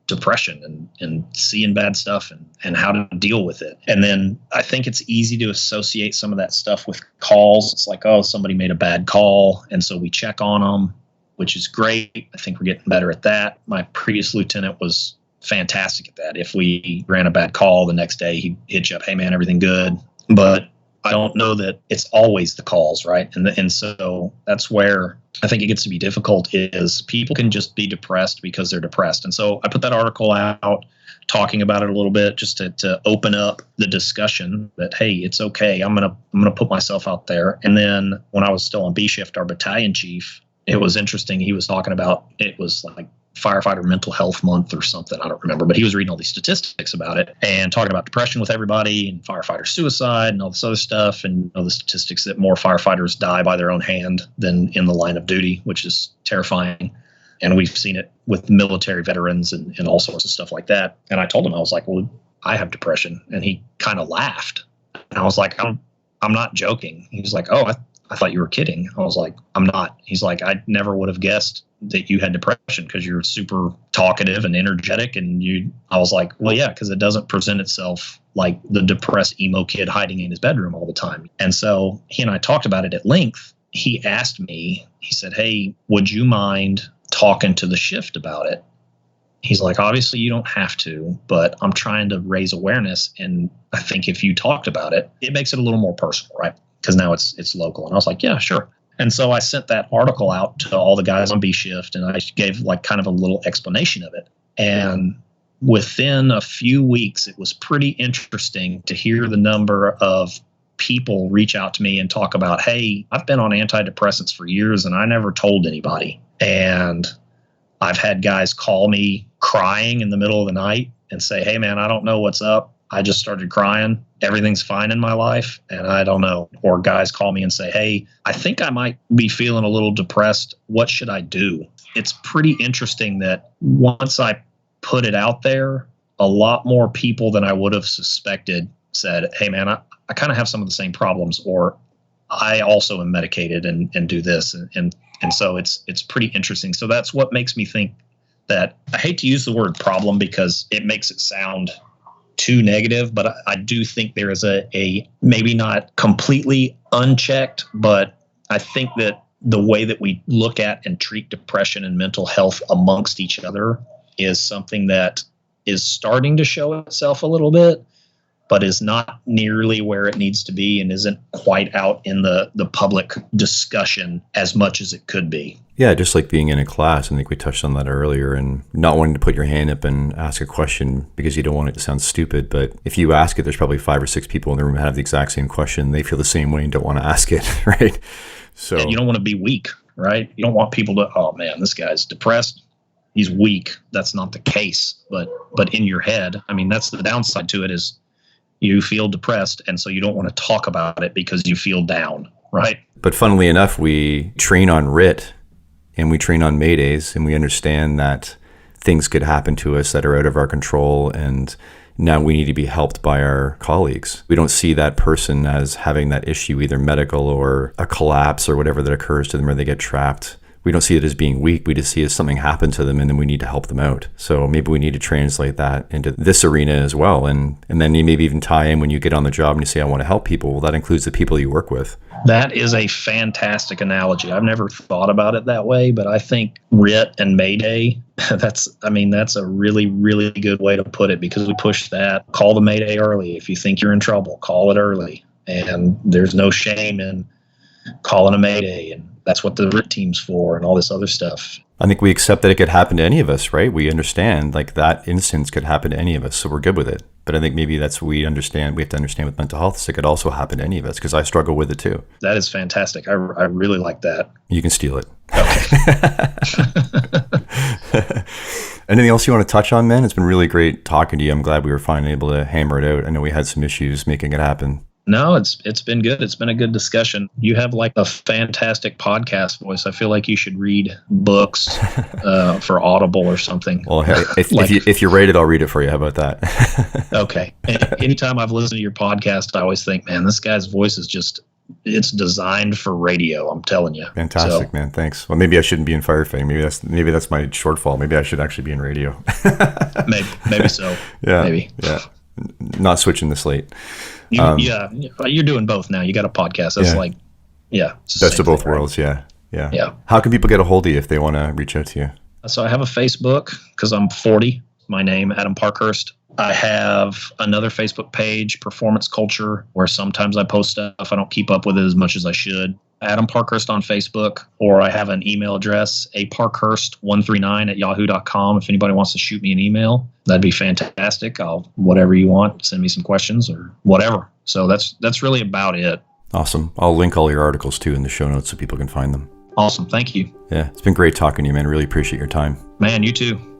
depression and seeing bad stuff and how to deal with it. And then I think it's easy to associate some of that stuff with calls. It's like, oh, somebody made a bad call. And so we check on them, which is great. I think we're getting better at that. My previous lieutenant was fantastic at that. If we ran a bad call the next day, he'd hit you up, hey man, everything good? But I don't know that it's always the calls, right? And so that's where I think it gets to be difficult is people can just be depressed because they're depressed. And so I put that article out talking about it a little bit just to open up the discussion that, hey, it's okay. I'm gonna put myself out there. And then when I was still on B shift, our battalion chief, it was interesting. He was talking about, it was like Firefighter Mental Health Month or something. I don't remember, but he was reading all these statistics about it and talking about depression with everybody and firefighter suicide and all this other stuff. And the statistics that more firefighters die by their own hand than in the line of duty, which is terrifying. And we've seen it with military veterans and all sorts of stuff like that. And I told him, I was like, well, I have depression. And he kind of laughed. And I was like, I'm not joking. He was like, oh, I thought you were kidding. I was like, I'm not. He's like, I never would have guessed that you had depression because you're super talkative and energetic. And I was like, well, yeah, because it doesn't present itself like the depressed emo kid hiding in his bedroom all the time. And so he and I talked about it at length. He asked me, he said, hey, would you mind talking to the shift about it? He's like, obviously you don't have to, but I'm trying to raise awareness. And I think if you talked about it, it makes it a little more personal, right? Because now it's local. And I was like, yeah, sure. And so I sent that article out to all the guys on B shift, and I gave like kind of a little explanation of it. And within a few weeks, it was pretty interesting to hear the number of people reach out to me and talk about, hey, I've been on antidepressants for years and I never told anybody. And I've had guys call me crying in the middle of the night and say, hey, man, I don't know what's up. I just started crying. Everything's fine in my life, and I don't know. Or guys call me and say, hey, I think I might be feeling a little depressed. What should I do? It's pretty interesting that once I put it out there, a lot more people than I would have suspected said, hey, man, I kind of have some of the same problems, or I also am medicated and do this. And so it's pretty interesting. So that's what makes me think that I hate to use the word problem because it makes it sound too negative, but I do think there is a maybe not completely unchecked, but I think that the way that we look at and treat depression and mental health amongst each other is something that is starting to show itself a little bit, but is not nearly where it needs to be and isn't quite out in the public discussion as much as it could be. Yeah, just like being in a class. I think we touched on that earlier, and not wanting to put your hand up and ask a question because you don't want it to sound stupid. But if you ask it, there's probably 5 or 6 people in the room that have the exact same question. They feel the same way and don't want to ask it, right? So and you don't want to be weak, right? You don't want people to, oh man, this guy's depressed. He's weak. That's not the case. But in your head, I mean, that's the downside to it is you feel depressed. And so you don't want to talk about it because you feel down, right? But funnily enough, we train on RIT and we train on Maydays, and we understand that things could happen to us that are out of our control, and now we need to be helped by our colleagues. We don't see that person as having that issue, either medical or a collapse or whatever that occurs to them, or they get trapped. We don't see it as being weak. We just see it as something happened to them, and then we need to help them out. So maybe we need to translate that into this arena as well. And then you maybe even tie in when you get on the job and you say, I want to help people. Well, that includes the people you work with. That is a fantastic analogy. I've never thought about it that way, but I think RIT and Mayday, that's a really, really good way to put it, because we push that. Call the Mayday early. If you think you're in trouble, call it early. And there's no shame in calling a Mayday, and that's what the RIT team's for and all this other stuff. I think we accept that it could happen to any of us, right? We understand like that instance could happen to any of us, so we're good with it. But I think maybe that's what we have to understand with mental health, is it could also happen to any of us, because I struggle with it too. That is fantastic. I really like that. You can steal it. Okay. Anything else you want to touch on, man? It's been really great talking to you. I'm glad we were finally able to hammer it out. I know we had some issues making it happen. No, it's been good. It's been a good discussion. You have like a fantastic podcast voice. I feel like you should read books for Audible or something. Well, hey, if you're rated, I'll read it for you. How about that? Okay. Anytime I've listened to your podcast, I always think, man, this guy's voice is just, it's designed for radio. I'm telling you. Fantastic, man. Thanks. Well, maybe I shouldn't be in firefighting. Maybe that's my shortfall. Maybe I should actually be in radio. maybe so. Yeah. Maybe. Yeah. Not switching the slate. Yeah, you're doing both now. You got a podcast. That's best of both worlds. Right? Yeah. How can people get a hold of you if they want to reach out to you? So I have a Facebook because I'm 40. My name, Adam Parkhurst. I have another Facebook page, Performance Culture, where sometimes I post stuff. I don't keep up with it as much as I should. Adam Parkhurst on Facebook, or I have an email address, aparkhurst139@yahoo.com. If anybody wants to shoot me an email, that'd be fantastic. Whatever you want, send me some questions or whatever. So that's really about it. Awesome. I'll link all your articles too in the show notes so people can find them. Awesome. Thank you. Yeah, it's been great talking to you, man. Really appreciate your time. Man, you too.